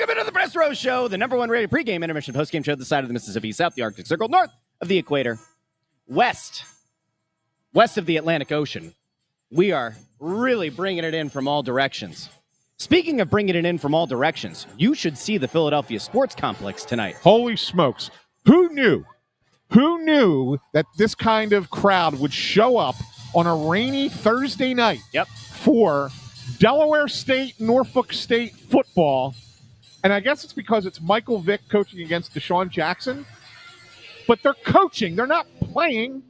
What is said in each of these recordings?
Welcome into the Press Row Show, the #1 rated pregame intermission postgame show this side of the Mississippi, south the Arctic Circle, north of the equator, west of the Atlantic Ocean. We are really bringing it in from all directions. Speaking of bringing it in from all directions, you should see the Philadelphia Sports Complex tonight. Holy smokes. Who knew? Who knew that this kind of crowd would show up on a rainy Thursday night for Delaware State, Norfolk State football? And I guess it's because it's Michael Vick coaching against Deshaun Jackson. But they're coaching. They're not playing.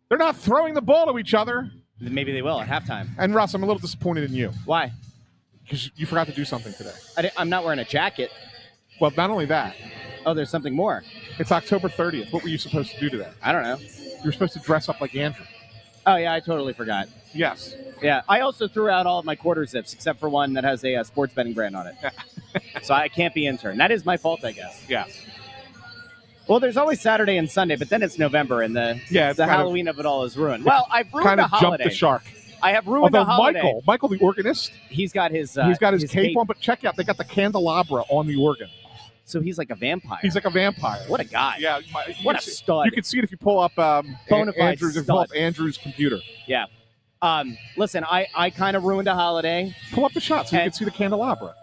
They're not throwing the ball to each other. Maybe they will at halftime. And, Russ, I'm a little disappointed in you. Why? Because you forgot to do something today. I'm not wearing a jacket. Well, not only that. Oh, there's something more. It's October 30th. What were you supposed to do today? I don't know. You were supposed to dress up like Andrew. Oh, yeah, I totally forgot. Yes. Yeah, I also threw out all of my quarter zips except for one that has a sports betting brand on it. So I can't be intern. That is my fault, I guess. Yes. Well, there's always Saturday and Sunday, but then it's November, and the Halloween of it all is ruined. Well, I've ruined a holiday. Jumped the shark. I have ruined a holiday. Michael, the organist, he's got his cape on, but check out, they got the candelabra on the organ. So he's like a vampire. He's like a vampire. What a guy. Yeah. What a stud. You can see it if you pull up Andrew's computer. Yeah. Listen, I kind of ruined a holiday. Pull up the shot so you can see the candelabra.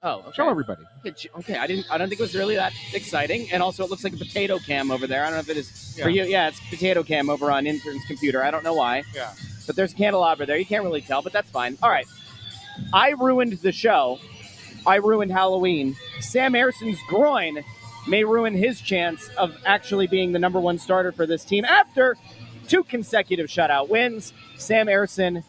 Oh, okay. Show everybody. Okay, I don't think it was really that exciting. And also, it looks like a potato cam over there. I don't know if it is for you. Yeah, it's potato cam over on intern's computer. I don't know why. Yeah. But there's a candelabra there. You can't really tell, but that's fine. All right. I ruined the show. I ruined Halloween. Sam Erson's groin may ruin his chance of actually being the #1 starter for this team after 2 consecutive shutout wins. Sam Erson,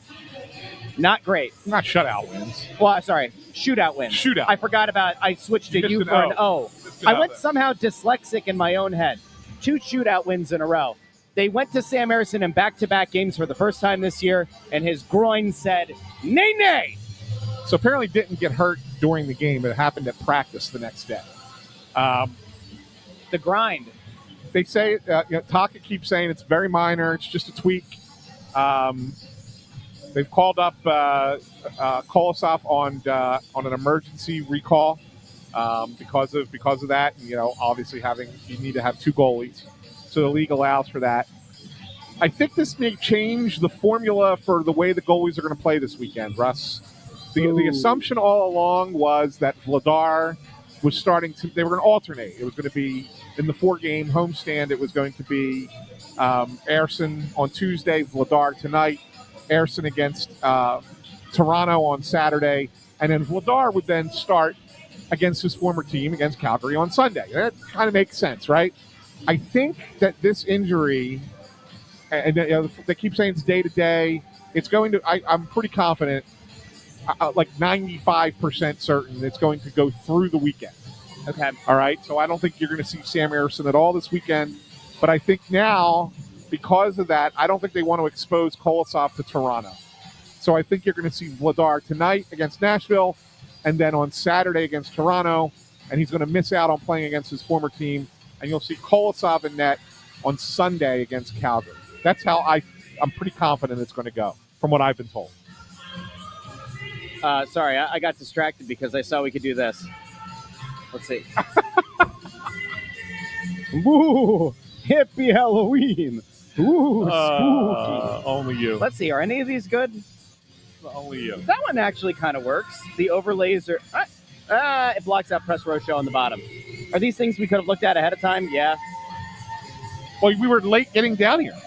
not great. Not shutout wins. Well, sorry, shootout wins. Shootout. I forgot about, I switched a U for an O. I went somehow dyslexic in my own head. 2 shootout wins in a row. They went to Sam Erson in back-to-back games for the first time this year, and his groin said, nay, nay. So apparently didn't get hurt during the game. It happened at practice the next day. The grind. They say, Taka keeps saying it's very minor. It's just a tweak. They've called up Kolosov on an emergency recall because of that. And, obviously you need to have 2 goalies. So the league allows for that. I think this may change the formula for the way the goalies are going to play this weekend, Russ. The assumption all along was that Vladar was they were going to alternate. It was going to be in the 4-game homestand. It was going to be Erson on Tuesday, Vladar tonight, Erson against Toronto on Saturday, and then Vladar would then start against his former team, against Calgary on Sunday. That kind of makes sense, right? I think that this injury, and they keep saying it's day-to-day, it's going to, I'm pretty confident, like 95% certain it's going to go through the weekend. Okay. All right? So I don't think you're going to see Sam Erson at all this weekend. But I think now, because of that, I don't think they want to expose Kolosov to Toronto. So I think you're going to see Vladar tonight against Nashville, and then on Saturday against Toronto, and he's going to miss out on playing against his former team. And you'll see Kolosov in net on Sunday against Calgary. That's how I'm pretty confident it's going to go, from what I've been told. Sorry, I got distracted because I saw we could do this. Let's see. Woo! Happy Halloween! Ooh, spooky. Only you. Let's see, are any of these good? Only you. That one actually kind of works. The overlays are... it blocks out Press Row Show on the bottom. Are these things we could have looked at ahead of time? Yeah. Well, we were late getting down here.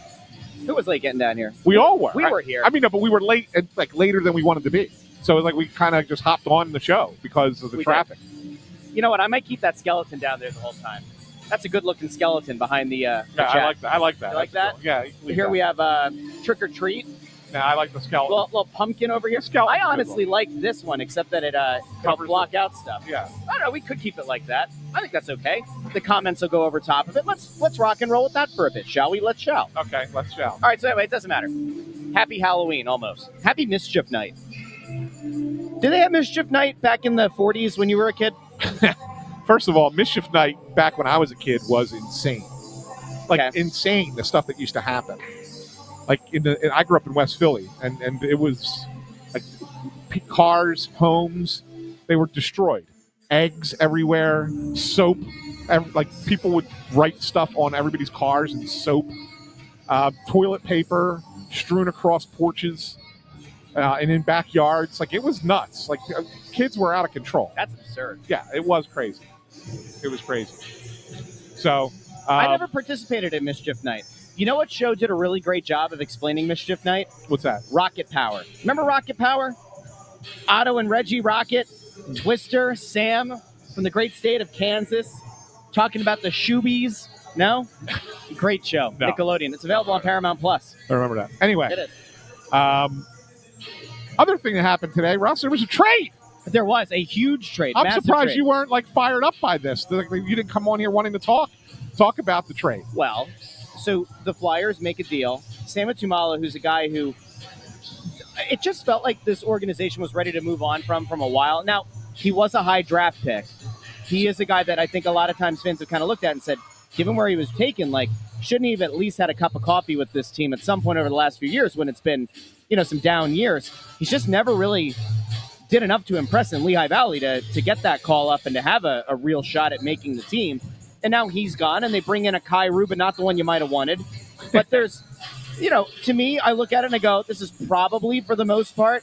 Who was late getting down here? We all were. We were here. I mean, no, but we were late, later than we wanted to be. So we kind of just hopped on the show because of the traffic. You know what? I might keep that skeleton down there the whole time. That's a good-looking skeleton behind the chat. I like that. You like that? Cool. Yeah. Here we have Trick or Treat. Yeah, I like the skeleton. Little pumpkin over here. I honestly like this one, except that it helped block out stuff. Yeah. I don't know. We could keep it like that. I think that's okay. The comments will go over top of it. Let's rock and roll with that for a bit, shall we? Let's shall. Okay, let's shall. All right. So anyway, it doesn't matter. Happy Halloween, almost. Happy Mischief Night. Did they have Mischief Night back in the 40s when you were a kid? First of all, Mischief Night back when I was a kid was insane. Insane, the stuff that used to happen. I grew up in West Philly, and it was like cars, homes, they were destroyed. eggs everywhere, soap. Like people would write stuff on everybody's cars in soap, toilet paper strewn across porches and in backyards. Like it was nuts. Like kids were out of control. That's absurd. Yeah, it was crazy. It was crazy. So I never participated in Mischief Night. You know what show did a really great job of explaining Mischief Night? What's that? Rocket Power. Remember Rocket Power? Otto and Reggie Rocket, Twister, Sam from the great state of Kansas, talking about the Shoobies. No? Great show. No. Nickelodeon. It's available on Paramount Plus. I remember that. Anyway. It is. Other thing that happened today, Russ, there was a trade. There was a huge trade. I'm massive surprised trade. you weren't like fired up by this. You didn't come on here wanting to talk about the trade. Well, so the Flyers make a deal. Sam Tumala, who's a guy who it just felt like this organization was ready to move on from a while. Now, he was a high draft pick. He is a guy that I think a lot of times fans have kind of looked at and said, given where he was taken, like, shouldn't he have at least had a cup of coffee with this team at some point over the last few years when it's been, some down years? He's just never really did enough to impress in Lehigh Valley to get that call up and to have a real shot at making the team. And now he's gone, and they bring in a Kai Rubin, not the one you might have wanted. But there's, to me, I look at it and I go, this is probably, for the most part,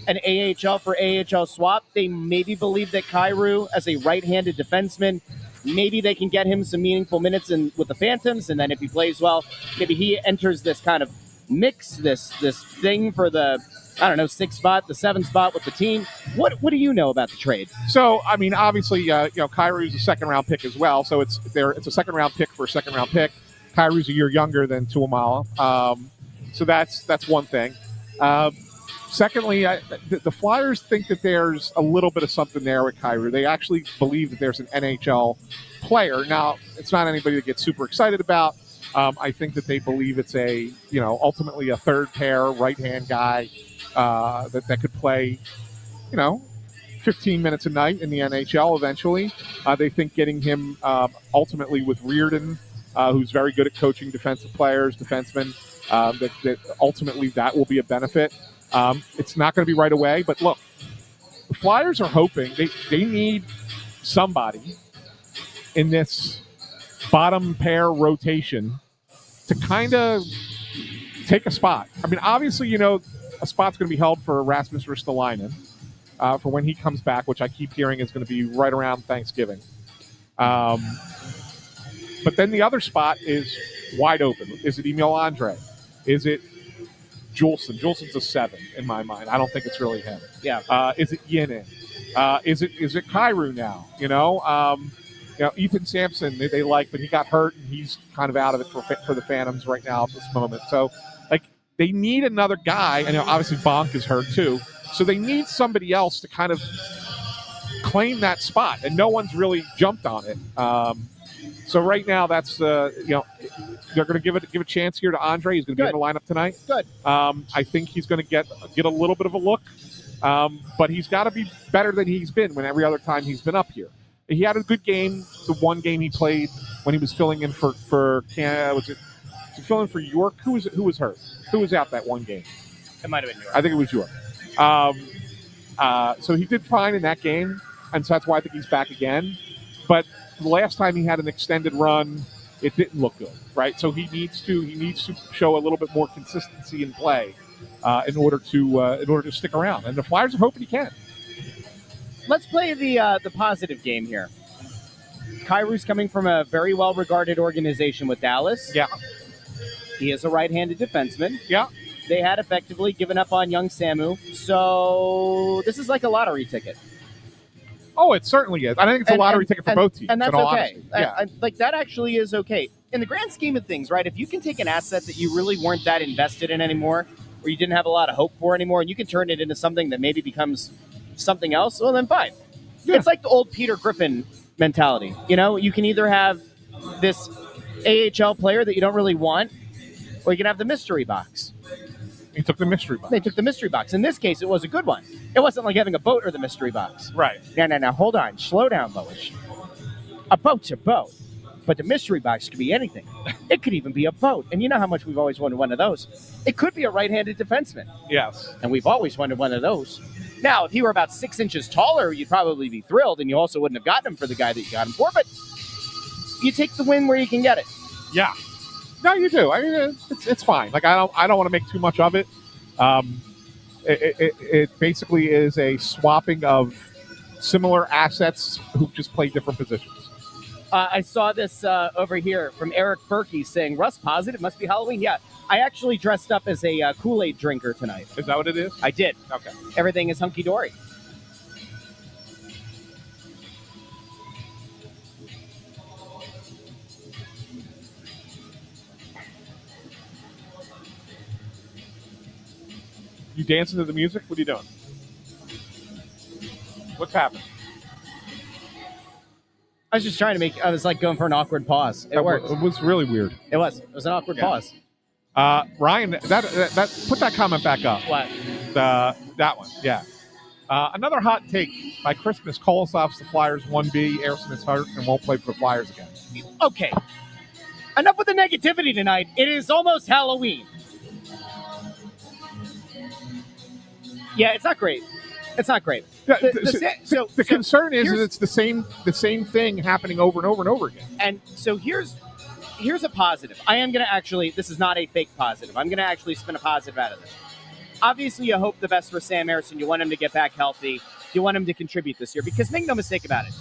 an AHL for AHL swap. They maybe believe that Kairu, as a right-handed defenseman, maybe they can get him some meaningful minutes with the Phantoms, and then if he plays well, maybe he enters this kind of mix, this thing for the, 6th spot, the 7th spot with the team. What do you know about the trade? So, I mean, obviously, Kairu's a second-round pick as well, so it's a second-round pick for a second-round pick. Kairu's a year younger than Tuamala, so that's one thing. Secondly, the Flyers think that there's a little bit of something there with Kairu. They actually believe that there's an NHL player. Now, it's not anybody to get super excited about. I think that they believe it's ultimately a third pair right-hand guy that could play, 15 minutes a night in the NHL eventually. They think getting him ultimately with Reardon, who's very good at coaching defensive players, defensemen, that ultimately that will be a benefit. It's not going to be right away, but look, the Flyers are hoping they need somebody in this bottom pair rotation to kind of take a spot. I mean, obviously, a spot's going to be held for Rasmus Ristolainen for when he comes back, which I keep hearing is going to be right around Thanksgiving. But then the other spot is wide open. Is it Emil Andre? Is it Juleson? Juleson's a 7 in my mind. I don't think it's really him. Yeah. Is it Yinin? Is it Kairu now? Ethan Sampson they like, but he got hurt and he's kind of out of it for the Phantoms right now at this moment. So, they need another guy. And obviously Bonk is hurt too. So they need somebody else to kind of claim that spot, and no one's really jumped on it. So right now, that's they're going to give a chance here to Andre. He's going to be in the lineup tonight. Good. I think he's going to get a little bit of a look, but he's got to be better than he's been when every other time he's been up here. He had a good game. The one game he played when he was filling in for Canada, was he filling for York? Who was hurt? Who was out that one game? It might have been York. I think it was York. So he did fine in that game, and so that's why I think he's back again. But the last time he had an extended run, it didn't look good, right? So he needs to show a little bit more consistency in play in order to stick around. And the Flyers are hoping he can. Let's play the positive game here. Kairu's coming from a very well-regarded organization with Dallas. Yeah. He is a right-handed defenseman. Yeah. They had effectively given up on young Samu. So this is like a lottery ticket. Oh, it certainly is. I think it's a lottery ticket for both teams. And that's okay. Yeah. That actually is okay. In the grand scheme of things, right, if you can take an asset that you really weren't that invested in anymore, or you didn't have a lot of hope for anymore, and you can turn it into something that maybe becomes something else, well, then fine. Yeah. It's like the old Peter Griffin mentality. You can either have this AHL player that you don't really want, or you can have the mystery box. He took the mystery box. They took the mystery box. In this case, it was a good one. It wasn't like having a boat or the mystery box. Right. Now, hold on. Slow down, Lois. A boat's a boat, but the mystery box could be anything. It could even be a boat. And you know how much we've always wanted one of those. It could be a right-handed defenseman. Yes. And we've always wanted one of those. Now, if he were about 6 inches taller, you'd probably be thrilled, and you also wouldn't have gotten him for the guy that you got him for. But you take the win where you can get it. Yeah. No, you do. I mean, it's fine. Like, I don't want to make too much of it. It basically is a swapping of similar assets who just play different positions. I saw this over here from Eric Berkey saying, Russ positive, must be Halloween. Yeah, I actually dressed up as a Kool-Aid drinker tonight. Is that what it is? I did. Okay. Everything is hunky-dory. You dancing to the music? What are you doing? What's happening? I was just trying to I was like going for an awkward pause. It worked. It was really weird. It was an awkward pause. Ryan, that put that comment back up. What? That one, yeah. Another hot take. By Christmas, Kolosov's the Flyers 1B. Ersson is hurt and won't play for the Flyers again. Okay. Enough with the negativity tonight. It is almost Halloween. Yeah, it's not great. It's not great. The concern is that it's the same thing happening over and over and over again. And so here's a positive. I am going to actually, this is not a fake positive. I'm going to actually spin a positive out of this. Obviously, you hope the best for Sam Ersson. You want him to get back healthy. You want him to contribute this year because make no mistake about it.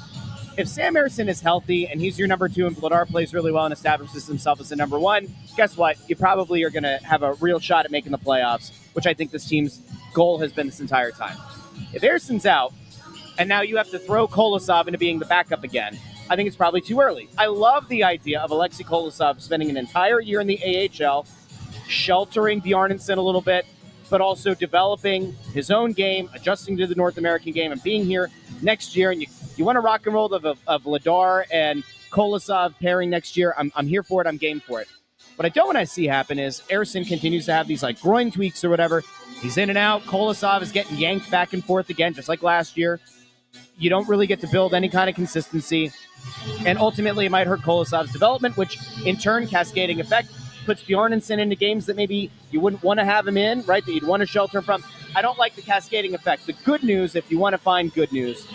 If Sam Ersson is healthy and he's your number 2 and Vladar plays really well and establishes himself as a number 1, guess what? You probably are going to have a real shot at making the playoffs, which I think this team's goal has been this entire time. If Ersson's out, and now you have to throw Kolosov into being the backup again, I think it's probably too early. I love the idea of Alexei Kolosov spending an entire year in the AHL, sheltering Bjarnason a little bit, but also developing his own game, adjusting to the North American game, and being here next year. And you want to rock and roll of Vladar and Kolosov pairing next year. I'm here for it. I'm game for it. What I don't want to see happen is Ersson continues to have these like groin tweaks or whatever. He's in and out. Kolosov is getting yanked back and forth again, just like last year. You don't really get to build any kind of consistency. And ultimately, it might hurt Kolosov's development, which in turn, cascading effect, puts Bjarnason into games that maybe you wouldn't want to have him in, right, that you'd want to shelter him from. I don't like the cascading effect. The good news, if you want to find good news,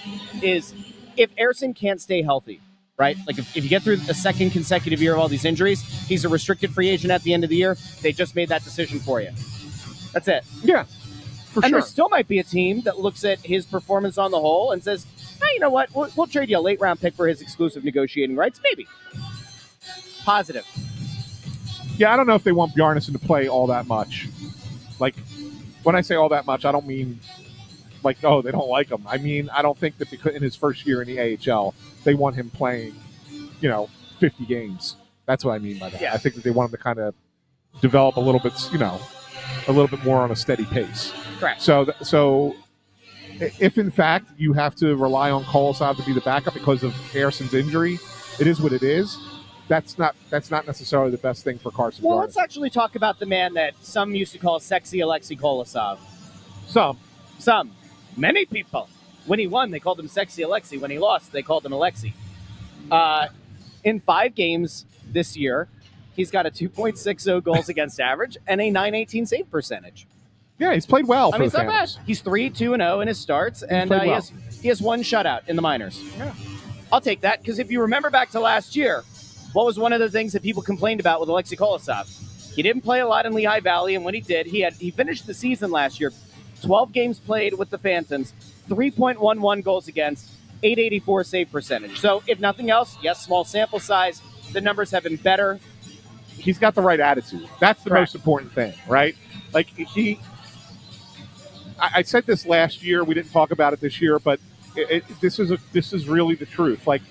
is if Ersson can't stay healthy, right? Like if you get through a second consecutive year of all these injuries, he's a restricted free agent at the end of the year. They just made that decision for you. That's it. Yeah, for and sure. there still might be a team that looks at his performance on the whole and says, hey, you know what? We'll trade you a late round pick for his exclusive negotiating rights. Maybe. Positive. Yeah, I don't know if they want Bjarnason to play all that much. Like, when I say all that much, I don't mean like, oh, they don't like him. I mean, I don't think that because in his first year in the AHL, they want him playing, 50 games. That's what I mean by that. Yeah. I think that they want him to kind of develop a little bit, a little bit more on a steady pace. Correct. So if in fact you have to rely on Kolosov to be the backup because of Ersson's injury, it is what it is. That's not necessarily the best thing for Carson. Well, Bjarnason. let's actually talk about the man that some used to call sexy Alexei Kolosov. Some. Many people. When he won, they called him sexy Alexei. When he lost, they called him Alexei. In 5 games this year, he's got a 2.60 goals against average and a .918 save percentage. Yeah, he's played well for the it's not bad. Phantoms. He's 3-2-0 in his starts, and well. he has 1 shutout in the minors. Yeah. I'll take that, because if you remember back to last year, what was one of the things that people complained about with Alexei Kolosov? He didn't play a lot in Lehigh Valley, and when he did, he finished the season last year, 12 games played with the Phantoms, 3.11 goals against, .884 save percentage. So, if nothing else, yes, small sample size, the numbers have been better. He's got the right attitude. That's the Correct. most important thing, right? Like I said this last year. We didn't talk about it this year, but this is really the truth. Like,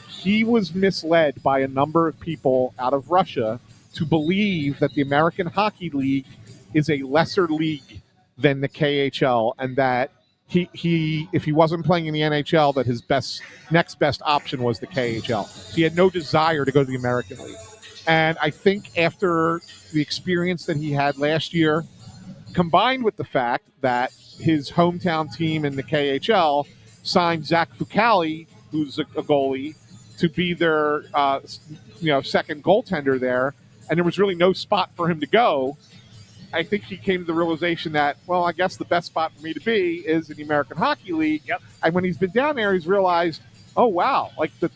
he was misled by a number of people out of Russia to believe that the American Hockey League is a lesser league than the KHL, and that he if he wasn't playing in the NHL, that his next best option was the KHL. He had no desire to go to the American League. And I think after the experience that he had last year, combined with the fact that his hometown team in the KHL signed Zach Fucale, who's a goalie, to be their second goaltender there, and there was really no spot for him to go, I think he came to the realization that, well, I guess the best spot for me to be is in the American Hockey League. Yep. And when he's been down there, he's realized, oh, wow, like the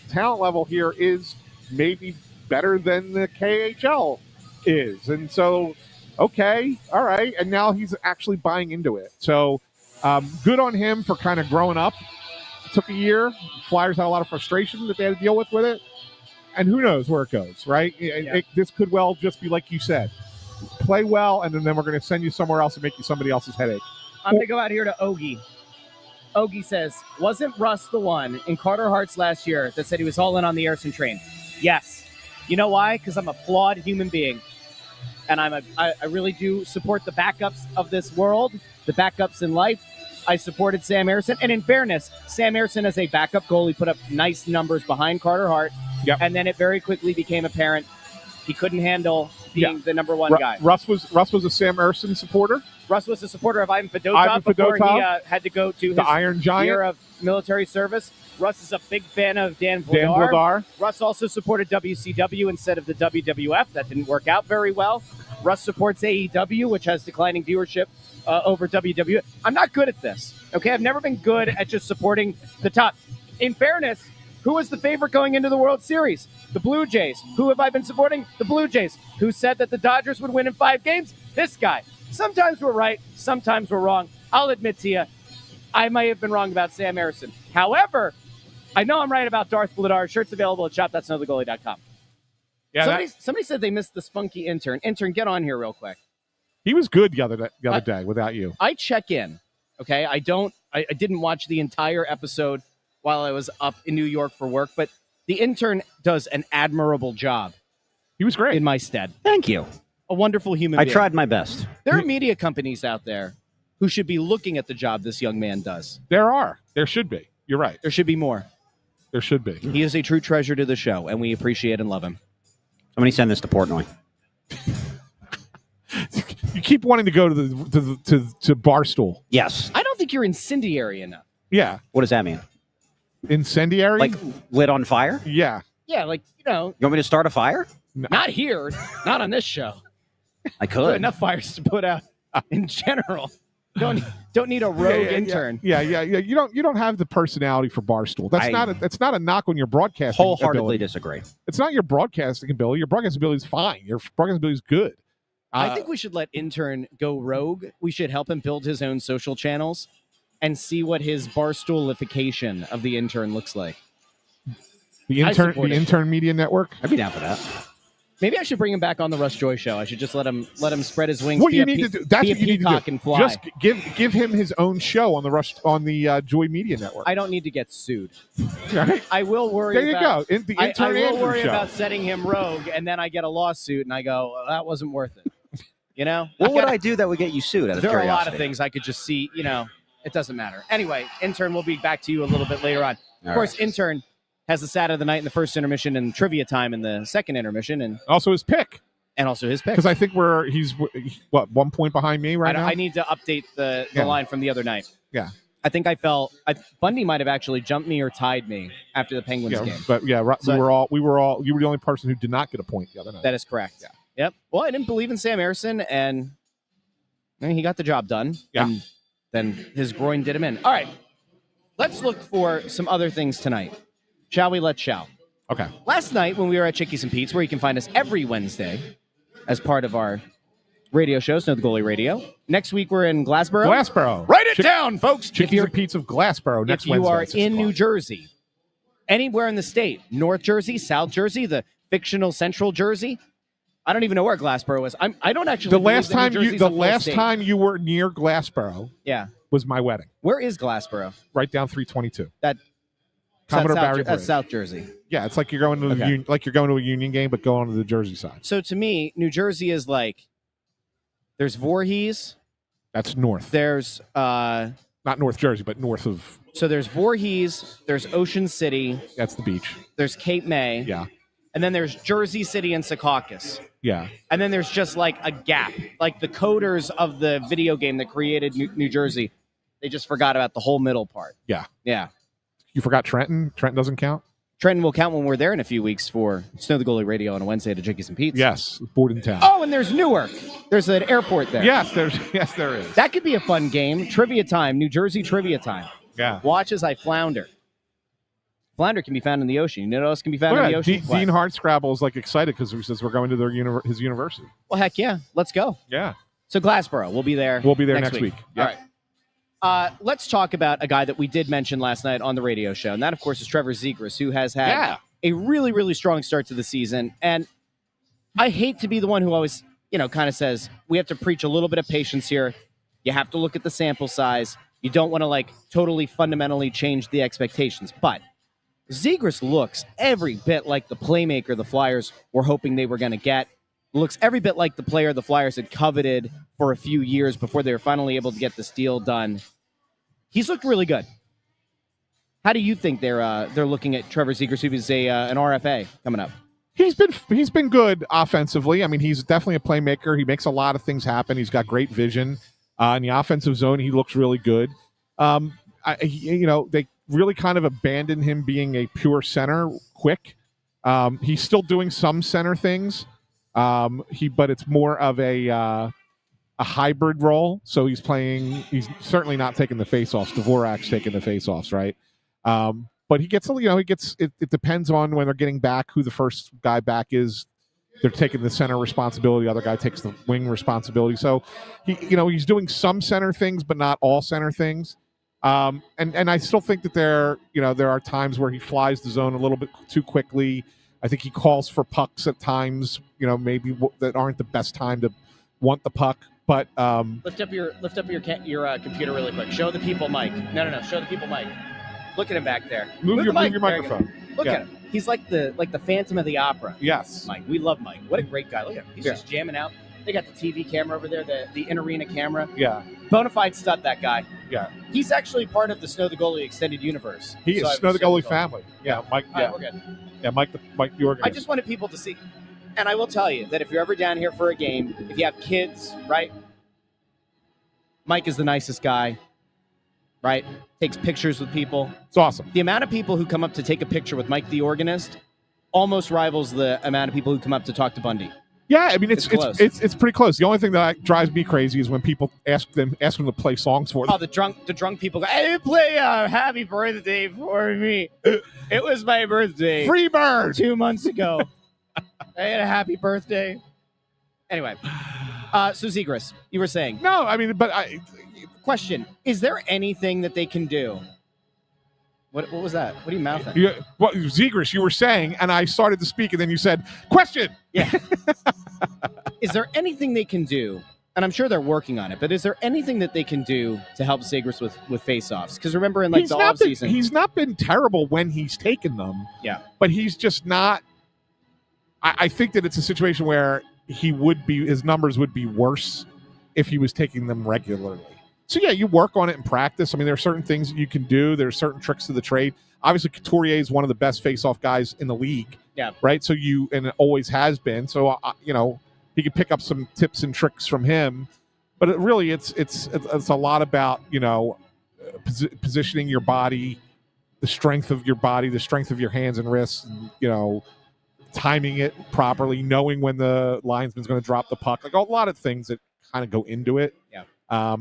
talent level here is maybe better than the KHL is. And so, okay, all right. And now he's actually buying into it. So good on him for kind of growing up. It took a year. Flyers had a lot of frustration that they had to deal with it. And who knows where it goes, right? This could well just be like you said. Play well, and then we're going to send you somewhere else and make you somebody else's headache. I'm going to go out here to Ogie. Ogie says, wasn't Russ the one in Carter Hart's last year that said he was all in on the Ayerson train? Yes. You know why? Because I'm a flawed human being. And I really do support the backups of this world, the backups in life. I supported Sam Ayerson. And in fairness, Sam Ayerson as a backup goalie put up nice numbers behind Carter Hart. Yep. And then it very quickly became apparent he couldn't handle being the number one guy. Russ was a Sam Ayerson supporter. Russ was a supporter of Ivan Fedotov before he had to go to his Iron Giant year of military service. Russ is a big fan of Dan Vladar. Russ also supported WCW instead of the WWF. That didn't work out very well. Russ supports AEW, which has declining viewership over WWF. I'm not good at this, okay? I've never been good at just supporting the top. In fairness, who was the favorite going into the World Series? The Blue Jays. Who have I been supporting? The Blue Jays. Who said that the Dodgers would win in 5 games? This guy. Sometimes we're right. Sometimes we're wrong. I'll admit to you, I might have been wrong about Sam Ayerson. However, I know I'm right about Darth Vladar. Shirts available at shop.snowthegoalie.com. Yeah, somebody said they missed the spunky intern. Intern, get on here real quick. He was good the other day without you. I check in, okay? I didn't watch the entire episode while I was up in New York for work, but the intern does an admirable job. He was great. In my stead. Thank you. A wonderful human being. I tried my best. There are media companies out there who should be looking at the job this young man does. There are. There should be. You're right. There should be more. There should be. He is a true treasure to the show, and we appreciate and love him. Somebody send this to Portnoy. You keep wanting to go to to Barstool. Yes. I don't think you're incendiary enough. Yeah. What does that mean? Incendiary? Like lit on fire? Yeah. Yeah, like, You want me to start a fire? not here, not on this show. I There are could. enough fires to put out in general. Don't need a rogue intern. Yeah. You don't have the personality for Barstool. That's not a knock on your broadcasting Wholeheartedly ability. disagree. It's not your broadcasting ability. Your broadcasting ability is fine. Your broadcasting ability is good. I think we should let intern go rogue. We should help him build his own social channels and see what his barstoolification of the intern looks like. The intern media network. I'd be down for that. Maybe I should bring him back on the Russ Joy show. I should just let him spread his wings. What you need to do? That's what you need to do. And fly. Just give him his own show on the Joy Media Network. I don't need to get sued. Right? I will worry. There you about, go. The I intern will Andrew worry show. about setting him rogue, and then I get a lawsuit, and I go, well, that wasn't worth it. You know? What would I do that would get you sued out of There are a curiosity? lot of things I could just see. You know, it doesn't matter. Anyway, intern, we'll be back to you a little bit later on. Of course, intern has the stat of the night in the first intermission and trivia time in the second intermission, and also his pick. And also his pick. Because I think he's 1 point behind me right now. I need to update the line from the other night. Yeah. I think Bundy might have actually jumped me or tied me after the Penguins game. But we were all you were the only person who did not get a point the other night. That is correct. Yeah. Yep. Well, I didn't believe in Sam Ayerson, and he got the job done. Yeah. And then his groin did him in. All right. Let's look for some other things tonight. Shall we? Let's shall. Okay. Last night when we were at Chickies and Pete's, where you can find us every Wednesday as part of our radio show, Snow the Goalie Radio. Next week we're in Glassboro. Write it down, folks. Chickies and Pete's of Glassboro next Wednesday. If you are in New Jersey, anywhere in the state, North Jersey, South Jersey, the fictional Central Jersey. I don't even know where Glassboro is. I don't actually. The last time you were near Glassboro, was my wedding. Where is Glassboro? Right down 322. Commodore Barry Bridge. That's South Jersey. Yeah, it's like you're going to a Union game, but going to the Jersey side. So to me, New Jersey is like there's Voorhees. That's north. There's not North Jersey, but north of. So there's Voorhees. There's Ocean City. That's the beach. There's Cape May. Yeah. And then there's Jersey City and Secaucus. Yeah. And then there's just like a gap. Like the coders of the video game that created New Jersey, they just forgot about the whole middle part. Yeah. Yeah. You forgot Trenton? Trenton doesn't count? Trenton will count when we're there in a few weeks for Snow the Goalie Radio on a Wednesday to Chickies and Pete's. Yes. Board in town. Oh, and there's Newark. There's an airport there. Yes, there is. That could be a fun game. Trivia time, New Jersey trivia time. Yeah. Watch as I flounder. Flounder can be found in the ocean. You know what else can be found Look in the at ocean? Dean Hardscrabble is like excited because he says we're going to his university. Well, heck yeah. Let's go. Yeah. So Glassboro, we'll be there. We'll be there next week. All right. Let's talk about a guy that we did mention last night on the radio show, and that, of course, is Trevor Zegras, who has had a really, really strong start to the season. And I hate to be the one who always, kind of says we have to preach a little bit of patience here. You have to look at the sample size. You don't want to, totally fundamentally change the expectations. But Zegras looks every bit like the playmaker the Flyers were hoping they were going to get. Looks every bit like the player the Flyers had coveted for a few years before they were finally able to get this deal done. He's looked really good. How do you think they're looking at Trevor Zegras, who's an RFA coming up? He's been good offensively. I mean, he's definitely a playmaker. He makes a lot of things happen. He's got great vision in the offensive zone. He looks really good. They really kind of abandoned him being a pure center quick. He's still doing some center things. But it's more of a hybrid role. So he's certainly not taking the faceoffs. Dvorak's taking the faceoffs, right? But it depends on when they're getting back, who the first guy back is. They're taking the center responsibility. The other guy takes the wing responsibility. So he's doing some center things, but not all center things. And I still think that there are times where he flies the zone a little bit too quickly. I think he calls for pucks at times, maybe that aren't the best time to want the puck. But lift up your computer really quick. Show the people Mike. No. Show the people Mike. Look at him back there. Move your microphone. Look at him. He's like the Phantom of the Opera. Yes, Mike. We love Mike. What a great guy. Look at him. He's just jamming out. They got the TV camera over there, the in-arena camera. Yeah. Bonafide stud, that guy. Yeah. He's actually part of the Snow the Goalie extended universe. He is Snow the Goalie family. Yeah, Mike. All right, we're good. Yeah, Mike the organizer. I just wanted people to see, and I will tell you that if you're ever down here for a game, if you have kids, right, Mike is the nicest guy, right? Takes pictures with people. It's awesome. The amount of people who come up to take a picture with Mike the organist almost rivals the amount of people who come up to talk to Bundy. Yeah, I mean it's pretty close. The only thing that drives me crazy is when people ask them to play songs for them. Oh, the drunk people go, "Hey, play Happy Birthday for me." It was my birthday. Free bird 2 months ago. I had a happy birthday. Anyway, so Zegras, you were saying? No, I mean, Question: is there anything that they can do? What was that? What are you mouthing? Zegras, you were saying, and I started to speak, and then you said, "Question." Yeah. Is there anything they can do? And I'm sure they're working on it, but is there anything that they can do to help Zegras with face-offs? Because remember, in the offseason, he's not been terrible when he's taken them. Yeah, but he's just not. I think that it's a situation where his numbers would be worse if he was taking them regularly. So, yeah, you work on it in practice. I mean, there are certain things that you can do. There are certain tricks to the trade. Obviously, Couturier is one of the best face-off guys in the league. Yeah. Right? So and it always has been. So, he could pick up some tips and tricks from him. But it's a lot about, positioning your body, the strength of your body, the strength of your hands and wrists, and, timing it properly, knowing when the linesman's going to drop the puck. Like a lot of things that kind of go into it. Yeah.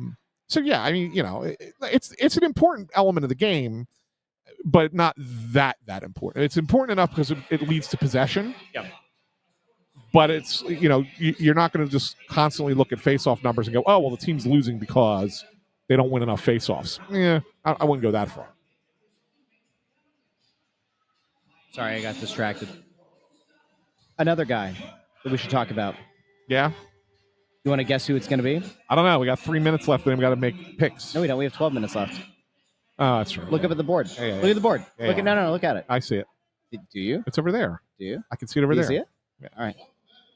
So, yeah, I mean, it's an important element of the game, but not that important. It's important enough because it leads to possession. Yeah. But it's, you're not going to just constantly look at face-off numbers and go, oh, well, the team's losing because they don't win enough face-offs. Yeah, I wouldn't go that far. Sorry, I got distracted. Another guy that we should talk about. Yeah? You want to guess who it's going to be? I don't know. We got 3 minutes left, and we got to make picks. No, we don't. We have 12 minutes left. Oh, that's right. Look up at the board. Yeah. Look at the board. Yeah. No, look at it. I see it. Do you? It's over there. Do you? I can see it over Do there. You see it? Yeah. All right.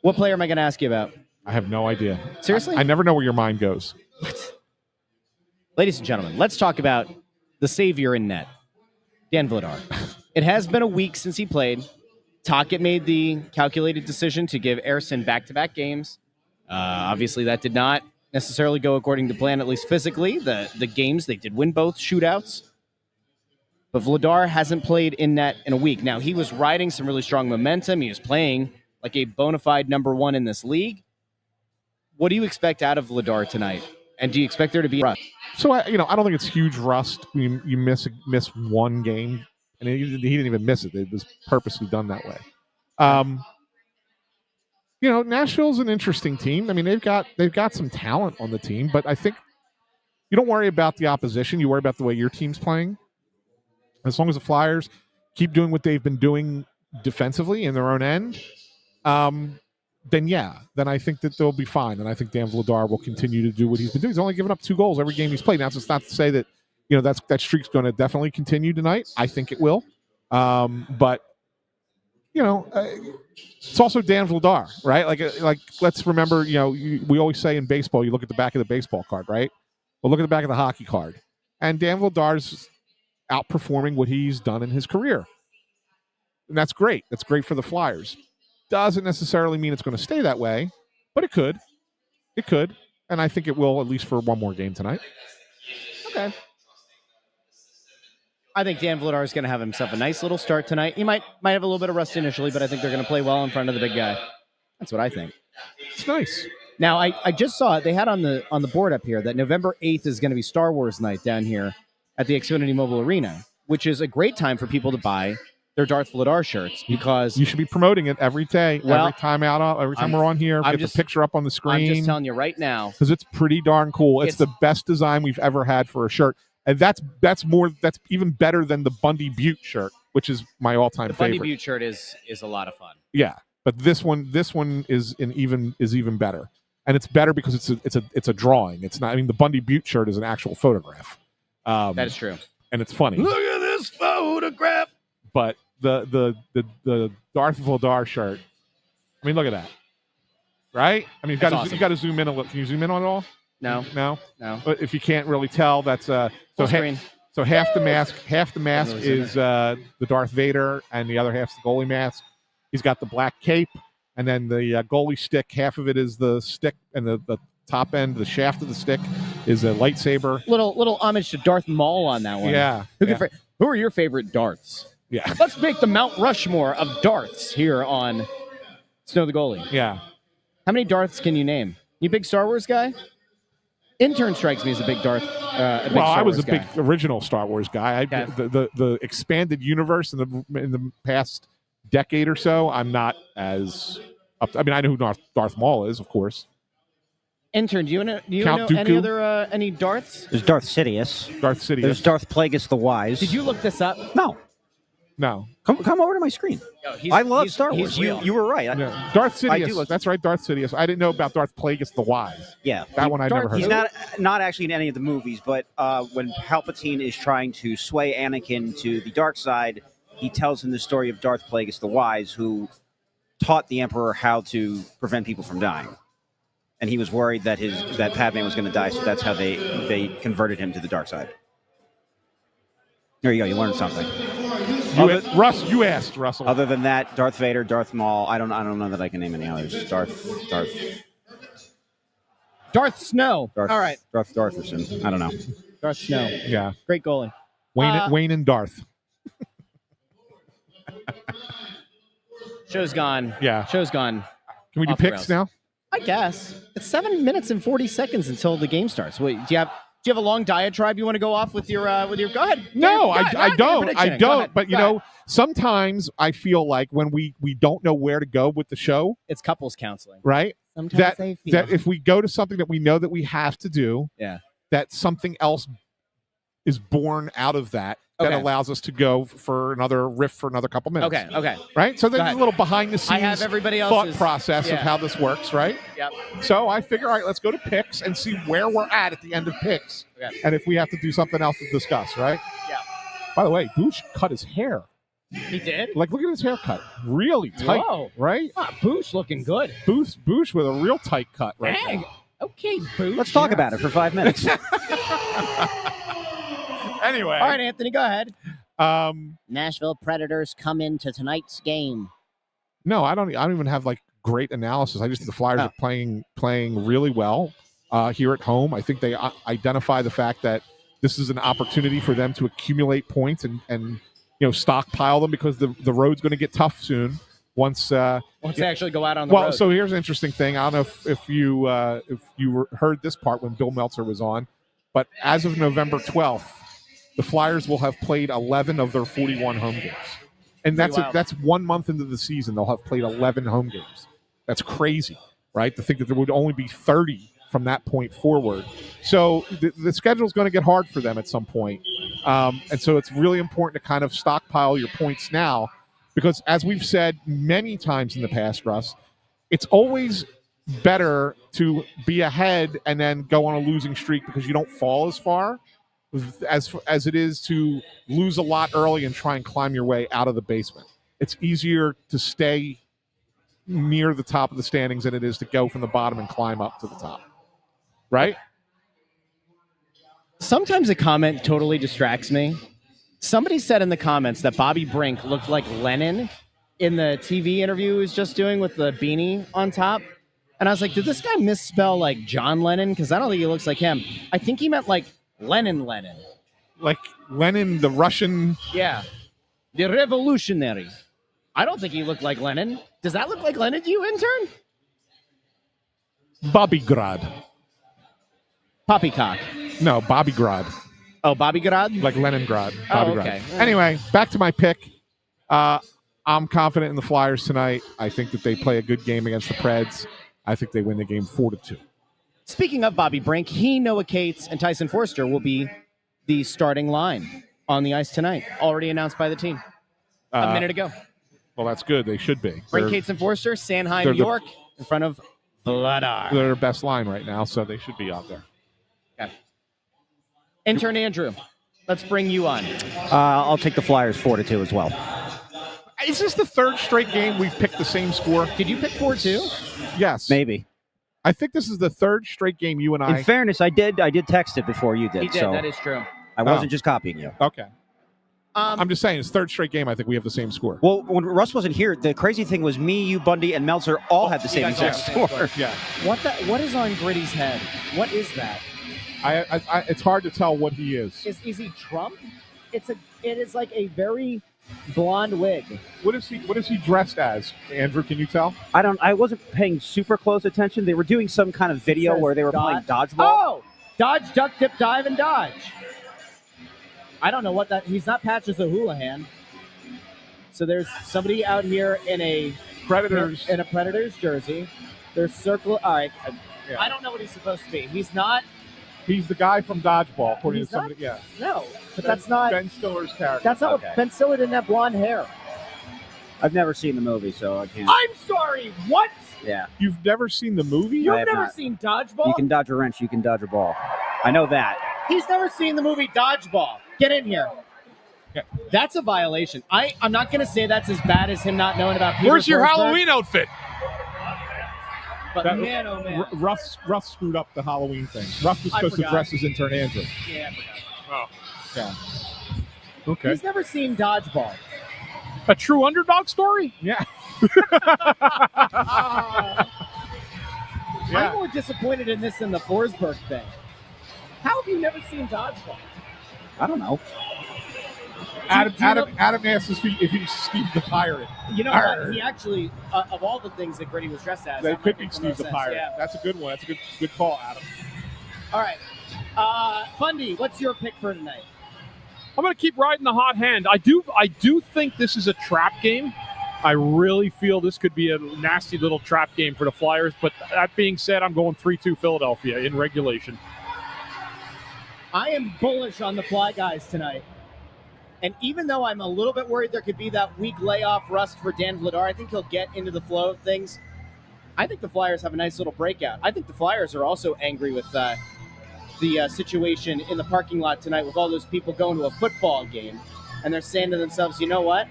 What player am I going to ask you about? I have no idea. Seriously? I never know where your mind goes. Ladies and gentlemen, let's talk about the savior in net, Dan Vladar. It has been a week since he played. Tocchet made the calculated decision to give Ersson back-to-back games. Obviously, that did not necessarily go according to plan, at least physically. The games, they did win both shootouts. But Vladar hasn't played in net in a week. Now, he was riding some really strong momentum. He was playing like a bona fide number one in this league. What do you expect out of Vladar tonight? And do you expect there to be Russ? So I don't think it's huge rust. You miss one game, and he didn't even miss it. It was purposely done that way. Nashville's an interesting team. I mean, they've got some talent on the team, but I think you don't worry about the opposition. You worry about the way your team's playing. As long as the Flyers keep doing what they've been doing defensively in their own end, then I think that they'll be fine. And I think Dan Vladar will continue to do what he's been doing. He's only given up 2 goals every game he's played. Now, it's not to say that that streak's going to definitely continue tonight. I think it will. But it's also Dan Vladar, right? Like let's remember, we always say in baseball, you look at the back of the baseball card, right? Well, look at the back of the hockey card. And Dan Vladar's outperforming what he's done in his career. And that's great. That's great for the Flyers. Doesn't necessarily mean it's going to stay that way, but it could. It could. And I think it will, at least for one more game tonight. Okay. I think Dan Vladar is going to have himself a nice little start tonight. He might have a little bit of rust initially, but I think they're going to play well in front of the big guy. That's what I think. It's nice. Now, I just saw it. They had on the board up here that November 8th is going to be Star Wars night down here at the Xfinity Mobile Arena, which is a great time for people to buy their Darth Vladar shirts because you should be promoting it every day, every time we're on here. Get the picture up on the screen. I'm just telling you right now because it's pretty darn cool. It's the best design we've ever had for a shirt, and that's even better than the Bundy Butte shirt, which is my all-time favorite. The Bundy Butte shirt is a lot of fun. Yeah, but this one is even better, and it's better because it's a drawing. It's not. I mean, the Bundy Butte shirt is an actual photograph. That is true, and it's funny. Look at this photograph. But the Darth Vladar shirt. I mean, look at that. Right? I mean, you got to zoom in a little. Can you zoom in on it all? No. But if you can't really tell, that's so half the mask is the Darth Vader, and the other half's the goalie mask. He's got the black cape, and then the goalie stick. Half of it is the stick, and the top end, the shaft of the stick, is a lightsaber. Little homage to Darth Maul on that one. Yeah. Who are your favorite Darths? Yeah. Let's make the Mount Rushmore of Darths here on Snow the Goalie. Yeah. How many Darths can you name? You a big Star Wars guy? Intern strikes me as a big Darth. I was a big original Star Wars guy. Okay. The expanded universe in the past decade or so, I'm not as up to, I mean, I know who Darth Maul is, of course. Intern, do you know Dooku? any Darths? There's Darth Sidious. There's Darth Plagueis the Wise. Did you look this up? No. Come over to my screen. I love Star Wars. You were right. Darth Sidious. That's right, Darth Sidious. I didn't know about Darth Plagueis the Wise. Yeah. That one I never heard He's of. not actually in any of the movies, but when Palpatine is trying to sway Anakin to the dark side, he tells him the story of Darth Plagueis the Wise, who taught the Emperor how to prevent people from dying. And he was worried that Padme was going to die, so that's how they converted him to the dark side. There you go. You learned something. Russ, you asked, Russell. Other than that, Darth Vader, Darth Maul. I don't know that I can name any others. Darth Snow. All right. Darth Dartherson. I don't know. Darth Snow. Yeah. Great goalie. Wayne and Darth. Show's gone. Yeah. Show's gone. Can we do picks now? I guess. It's 7 minutes and 40 seconds until the game starts. Wait, do you have a long diatribe you want to go off with your go ahead? No, I don't. But sometimes I feel like when we don't know where to go with the show, it's couples counseling, right? Sometimes that if we go to something that we know that we have to do, that something else is born out of that allows us to go for another riff for another couple minutes. Okay. Right? So there's a little behind the scenes thought process of how this works, right? Yep. So I figure, all right, let's go to picks and see where we're at the end of picks. Okay. And if we have to do something else to discuss, right? Yeah. By the way, Boosh cut his hair. He did? Like, look at his haircut. Really tight. Whoa. Right? Boosh looking good. Boosh with a real tight cut right Dang. now. Okay, Boosh. Let's talk about it for 5 minutes. Anyway. All right, Anthony, go ahead. Nashville Predators come into tonight's game. No, I don't even have like great analysis. I just think the Flyers are playing really well here at home. I think they identify the fact that this is an opportunity for them to accumulate points and stockpile them because the road's going to get tough soon. once They actually go out on the road. So here's an interesting thing. I don't know if you heard this part when Bill Meltzer was on, but as of November 12th, the Flyers will have played 11 of their 41 home games. And that's 1 month into the season. They'll have played 11 home games. That's crazy, right? To think that there would only be 30 from that point forward. So the schedule is going to get hard for them at some point. And so it's really important to kind of stockpile your points now because, as we've said many times in the past, Russ, it's always better to be ahead and then go on a losing streak because you don't fall as far as it is to lose a lot early and try and climb your way out of the basement. It's easier to stay near the top of the standings than it is to go from the bottom and climb up to the top. Right? Sometimes a comment totally distracts me. Somebody said in the comments that Bobby Brink looked like Lennon in the TV interview he was just doing with the beanie on top. And I was like, did this guy misspell like John Lennon? Because I don't think he looks like him. I think he meant like Lennon. Like Lenin, the Russian. Yeah. The revolutionary. I don't think he looked like Lennon. Does that look like Lennon to you, intern? Bobbygrad. Poppycock. No, Bobbygrad. Oh, Bobbygrad? Like Leningrad. Oh, Bobbygrad. okay. Anyway, back to my pick. I'm confident in the Flyers tonight. I think that they play a good game against the Preds. I think they win the game 4-2. Speaking of Bobby Brink, he, Noah Cates, and Tyson Forster will be the starting line on the ice tonight. Already announced by the team a minute ago. Well, that's good. They should be. Brink, Cates, and Forster, Sanheim, York, in front of Vladar. They're their best line right now, so they should be out there. Okay. Intern Andrew, let's bring you on. I'll take the Flyers 4-2 as well. Is this the third straight game we've picked the same score? Did you pick 4-2? Yes. Maybe. I think this is the third straight game you and I... In fairness, I did text it before you did. He did, so that is true. I wasn't just copying you. Okay. I'm just saying, it's third straight game. I think we have the same score. Well, when Russ wasn't here, the crazy thing was me, you, Bundy, and Meltzer all had the same exact score. Yeah. What is on Gritty's head? What is that? It's hard to tell what he is. Is he Trump? It is like a very blonde wig. What is he dressed as? Andrew, can you tell? I wasn't paying super close attention. They were doing some kind of video where they were playing dodgeball. Oh! Dodge, duck, dip, dive, and dodge. I don't know what that... He's not Patches O'Houlihan. So there's somebody out here in a Predators jersey. There's circle... All right. Yeah. I don't know what he's supposed to be. He's not... He's the guy from Dodgeball, according to somebody. Yeah. No, but that's not... Ben Stiller's character. That's not what... Ben Stiller didn't have blonde hair. I've never seen the movie, so I can't... I'm sorry, what? Yeah. You've never seen the movie? You've never seen Dodgeball? You can dodge a wrench, you can dodge a ball. I know that. He's never seen the movie Dodgeball. Get in here. Yeah. That's a violation. I'm not going to say that's as bad as him not knowing about Peter Where's your Forsberg, Halloween outfit? But man, oh man. Russ screwed up the Halloween thing. Russ was supposed to dress as intern Andrew. Yeah, I forgot. Oh. Yeah. Okay. He's never seen Dodgeball. A true underdog story? Yeah. I'm more disappointed in this than the Forsberg thing. How have you never seen Dodgeball? I don't know. Adam asked if he's Steve the Pirate. You know what? He actually, of all the things that Gritty was dressed as, that could be Steve the Pirate. Yeah. That's a good one. That's a good call, Adam. All right. Bundy, what's your pick for tonight? I'm going to keep riding the hot hand. I do think this is a trap game. I really feel this could be a nasty little trap game for the Flyers. But that being said, I'm going 3-2 Philadelphia in regulation. I am bullish on the Fly Guys tonight. And even though I'm a little bit worried there could be that week layoff rust for Dan Vladar, I think he'll get into the flow of things. I think the Flyers have a nice little breakout. I think the Flyers are also angry with the situation in the parking lot tonight with all those people going to a football game. And they're saying to themselves, you know what?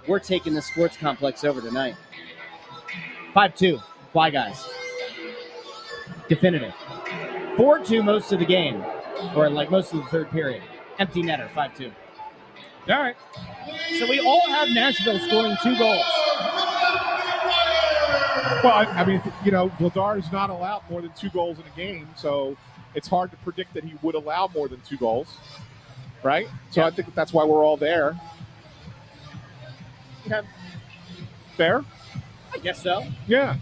We're taking the sports complex over tonight. 5-2, Fly Guys. Definitive. 4-2 most of the game. Or like most of the third period. Empty netter, 5-2. All right. So we all have Nashville scoring 2 goals. Well, I mean, Vladar is not allowed more than 2 goals in a game, so it's hard to predict that he would allow more than 2 goals, right? So I think that's why we're all there. Okay. fair? I guess so. Yeah.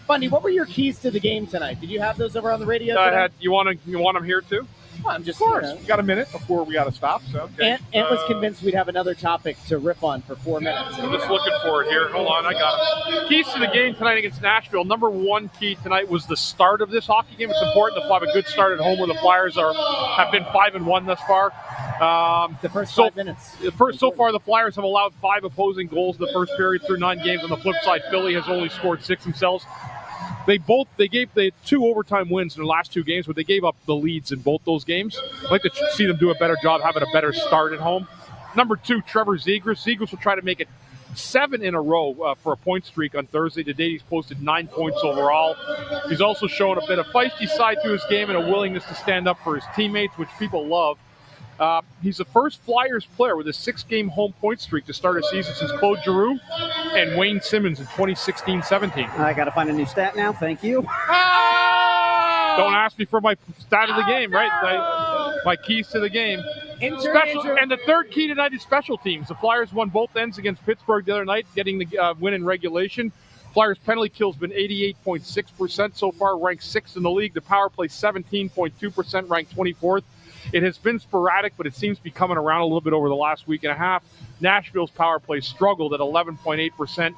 Bundy, what were your keys to the game tonight? Did you have those over on the radio I today? had. You want them here too? Well, I'm just, Of course. you know. We got a minute before we got to stop. So. Ant was convinced we'd have another topic to riff on for 4 minutes. I'm just looking for it here. Hold on, I got it. Keys to the game tonight against Nashville. Number one key tonight was the start of this hockey game. It's important to have a good start at home where the Flyers have been 5-1 thus far. The first 5 minutes. So far, the Flyers have allowed 5 opposing goals in the first period through 9 games. On the flip side, Philly has only scored 6 themselves. They had 2 overtime wins in their last 2 games, but they gave up the leads in both those games. I'd like to see them do a better job having a better start at home. Number 2, Trevor Zegras. Zegras will try to make it 7 in a row for a point streak on Thursday. To date, he's posted 9 points overall. He's also shown a bit of feisty side to his game and a willingness to stand up for his teammates, which people love. He's the first Flyers player with a 6-game home point streak to start a season since Claude Giroux and Wayne Simmons in 2016-17. I got to find a new stat now. Thank you. Don't ask me for my stat of the game, right? My keys to the game. And the third key tonight is special teams. The Flyers won both ends against Pittsburgh the other night, getting the win in regulation. Flyers' penalty kill has been 88.6% so far, ranked 6th in the league. The power play 17.2%, ranked 24th. It has been sporadic, but it seems to be coming around a little bit over the last week and a half. Nashville's power play struggled at 11.8%,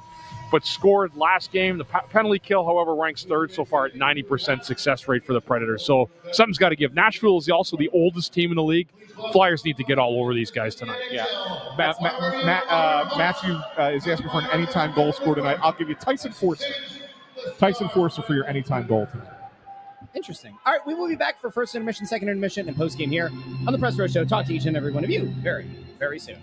but scored last game. The penalty kill, however, ranks 3rd so far at 90% success rate for the Predators. So something's got to give. Nashville is also the oldest team in the league. Flyers need to get all over these guys tonight. Yeah. Matthew is asking for an anytime goal score tonight. I'll give you Tyson Forster. Tyson Forster for your anytime goal tonight. Interesting. All right, we will be back for first intermission, second intermission, and postgame here on the Press Row Show. Talk to each and every one of you very, very soon.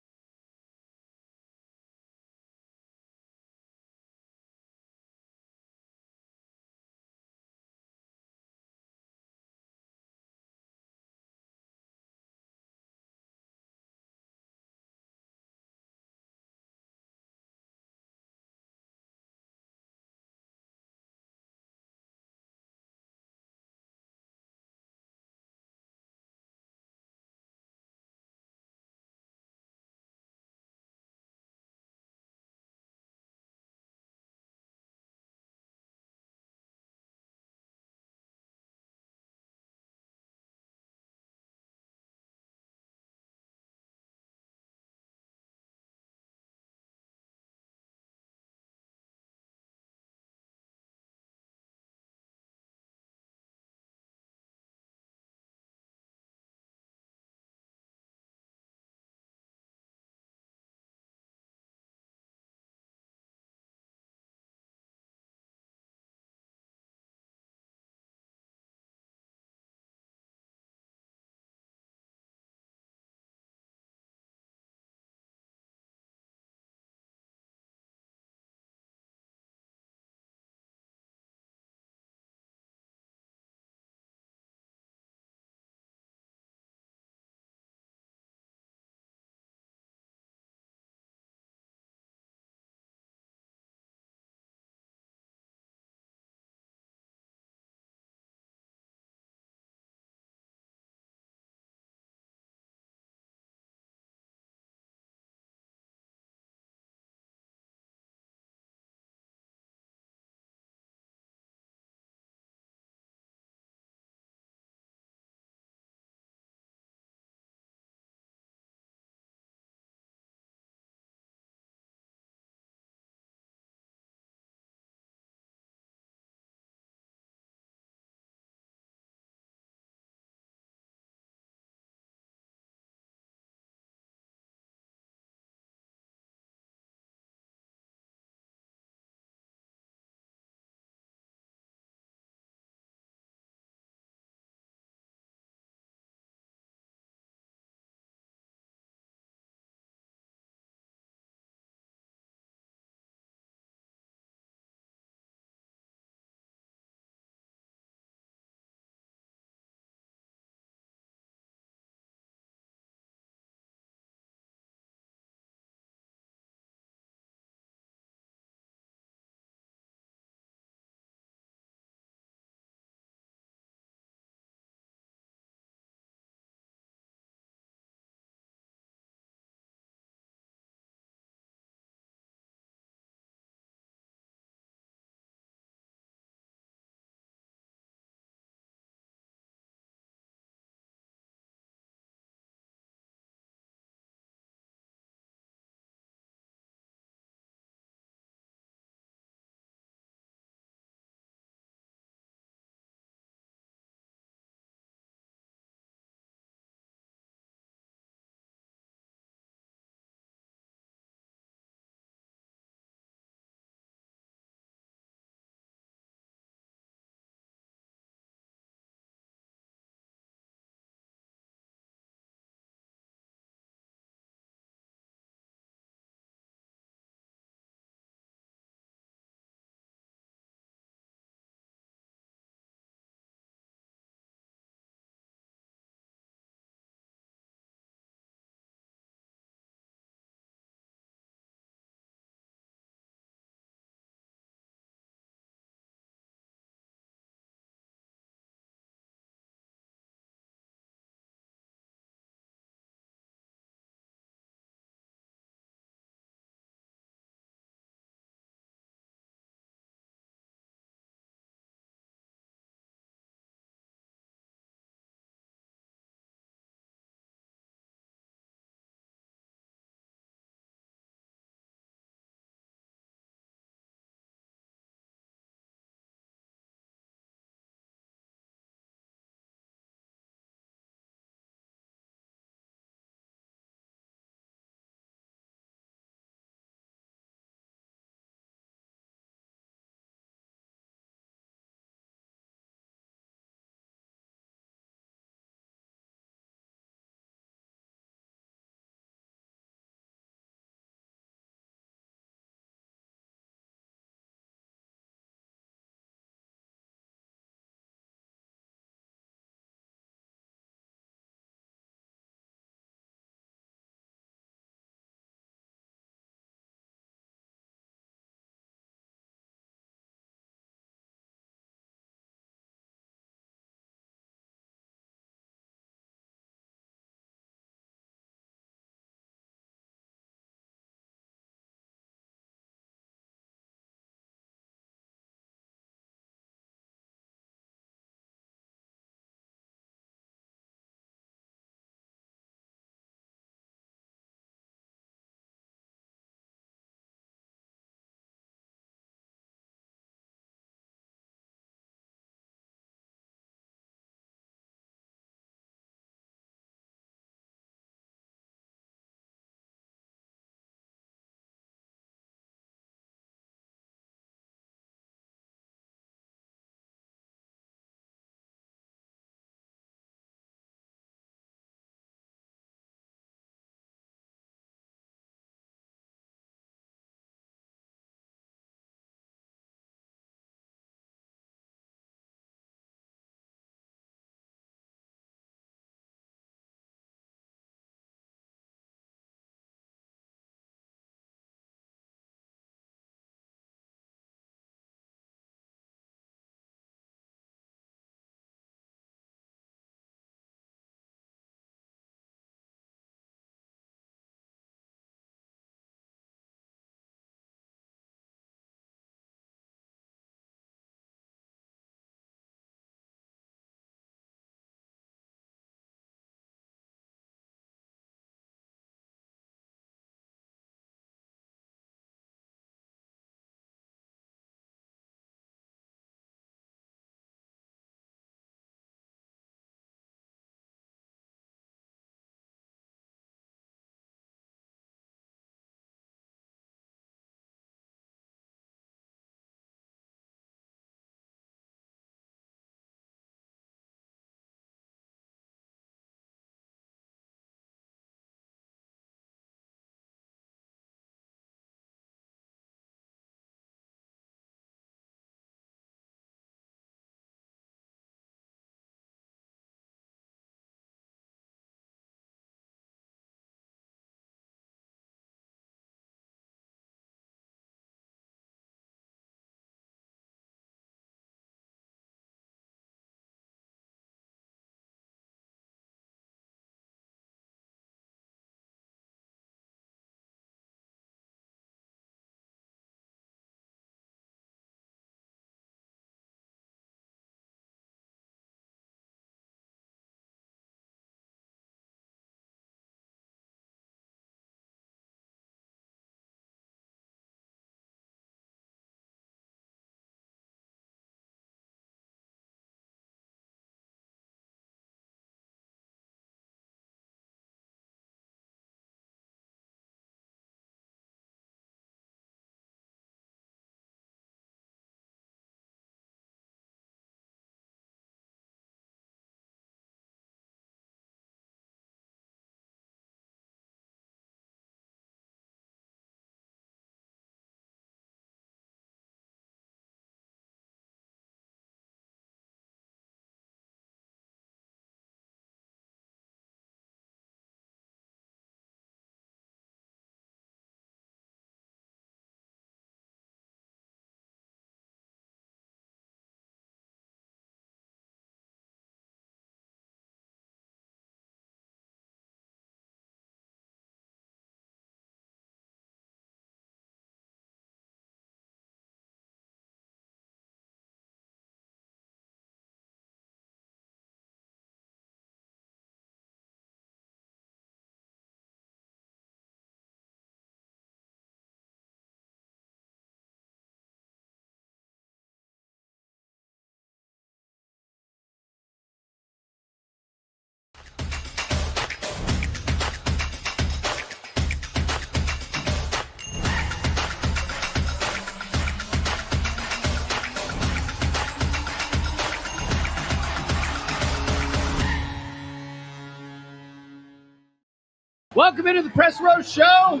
Welcome into the Press Row Show.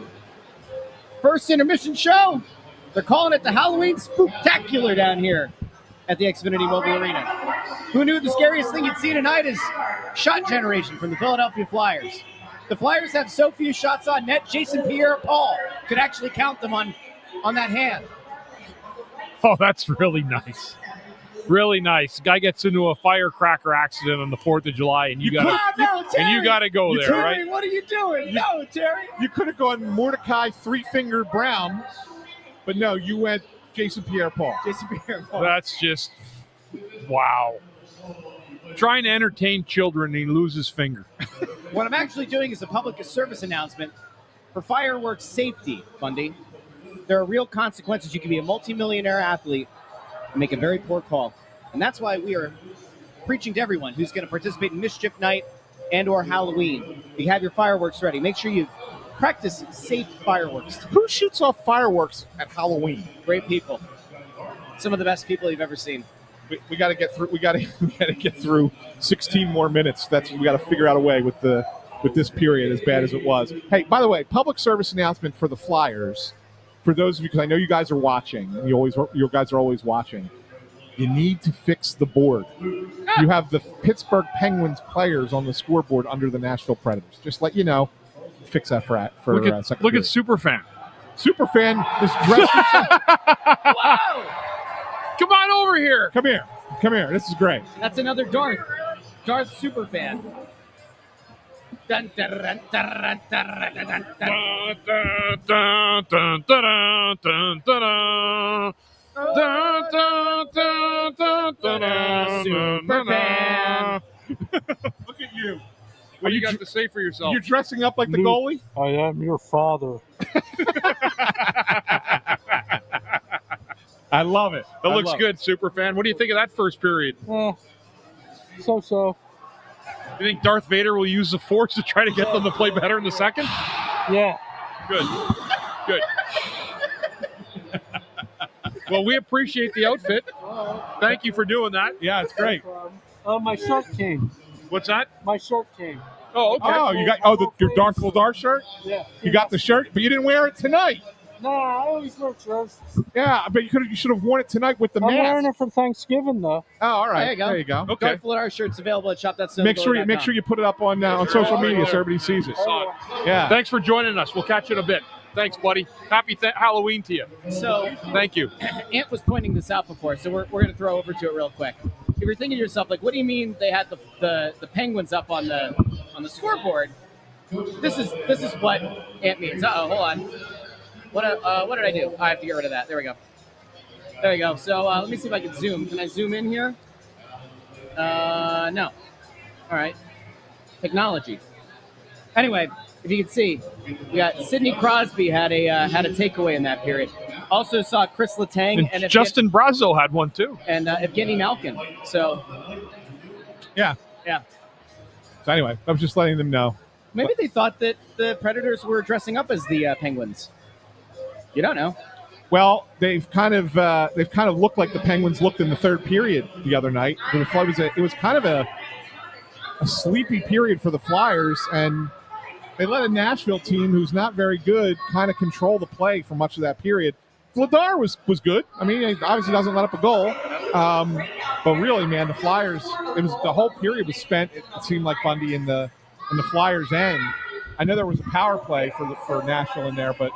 First intermission show. They're calling it the Halloween Spooktacular down here at the Xfinity Mobile Arena. Who knew the scariest thing you'd see tonight is shot generation from the Philadelphia Flyers. The Flyers have so few shots on net, Jason Pierre-Paul could actually count them on that hand. Oh, that's really nice. Really nice. Guy gets into a firecracker accident on the 4th of July, and you got to go there, Terry, right? what are you doing? No, Terry. You could have gone Mordecai Three-Finger Brown, but no, you went Jason Pierre-Paul. Jason Pierre-Paul. That's just, wow. Trying to entertain children, and he loses his finger. What I'm actually doing is a public service announcement for fireworks safety, Bundy. There are real consequences. You can be a multimillionaire athlete and make a very poor call. And that's why we are preaching to everyone who's going to participate in Mischief Night and or Halloween. You have your fireworks ready. Make sure you practice safe fireworks. Who shoots off fireworks at Halloween? Great people. Some of the best people you've ever seen. We got to get through. We got to get through 16 more minutes. We got to figure out a way with this period as bad as it was. Hey, by the way, public service announcement for the Flyers. For those of you, because I know you guys are watching. You guys are always watching. You need to fix the board. You have the Pittsburgh Penguins players on the scoreboard under the Nashville Predators. Just let you know. Fix that for look at second period. Superfan. Superfan is dressed. Whoa! Come on over here. Come here. This is great. That's another Darth superfan. Dun, dun, dun, dun, dun, dun, dun. Superfan. Look at you. What do you got to say for yourself? You're dressing up like the goalie? I am your father. I love it. That looks good, Superfan. What do you think of that first period? So. You think Darth Vader will use the Force to try to get them to play better in the second? Yeah. Good. Well, we appreciate the outfit. Thank you for doing that. Yeah, it's great. My shirt came. What's that? My shirt came. Oh, okay. Oh, you got your Darth Vader shirt? Yeah. You got the shirt, but you didn't wear it tonight. No, I always wear shirts. Yeah, but you should have worn it tonight with the I'm wearing mask. it for Thanksgiving, though. Oh, all right. There you go. Okay. Darth Vader shirts available at shop.com. Make sure you put it up on social media so everybody sees it. Yeah. Thanks for joining us. We'll catch you in a bit. Thanks, buddy. Happy Halloween to you. So, thank you. Ant was pointing this out before, so we're going to throw over to it real quick. If you're thinking to yourself, like, what do you mean they had the Penguins up on the scoreboard? This is what Ant means. Hold on. What did I do? I have to get rid of that. There we go. There you go. So let me see if I can zoom. Can I zoom in here? No. All right. Technology. Anyway, if you can see, we got Sidney Crosby had a takeaway in that period. Also saw Chris Letang and Justin Brazeau had one too. And Evgeny Malkin. So yeah. So anyway, I was just letting them know. Maybe they thought that the Predators were dressing up as the Penguins. You don't know. Well, they've kind of looked like the Penguins looked in the third period the other night. It was kind of a sleepy period for the Flyers, and they let a Nashville team who's not very good kind of control the play for much of that period. Vladar was good. I mean, he obviously doesn't let up a goal. But really, man, the Flyers, the whole period was spent, it seemed like, Bundy, in the Flyers' end. I know there was a power play for Nashville in there, but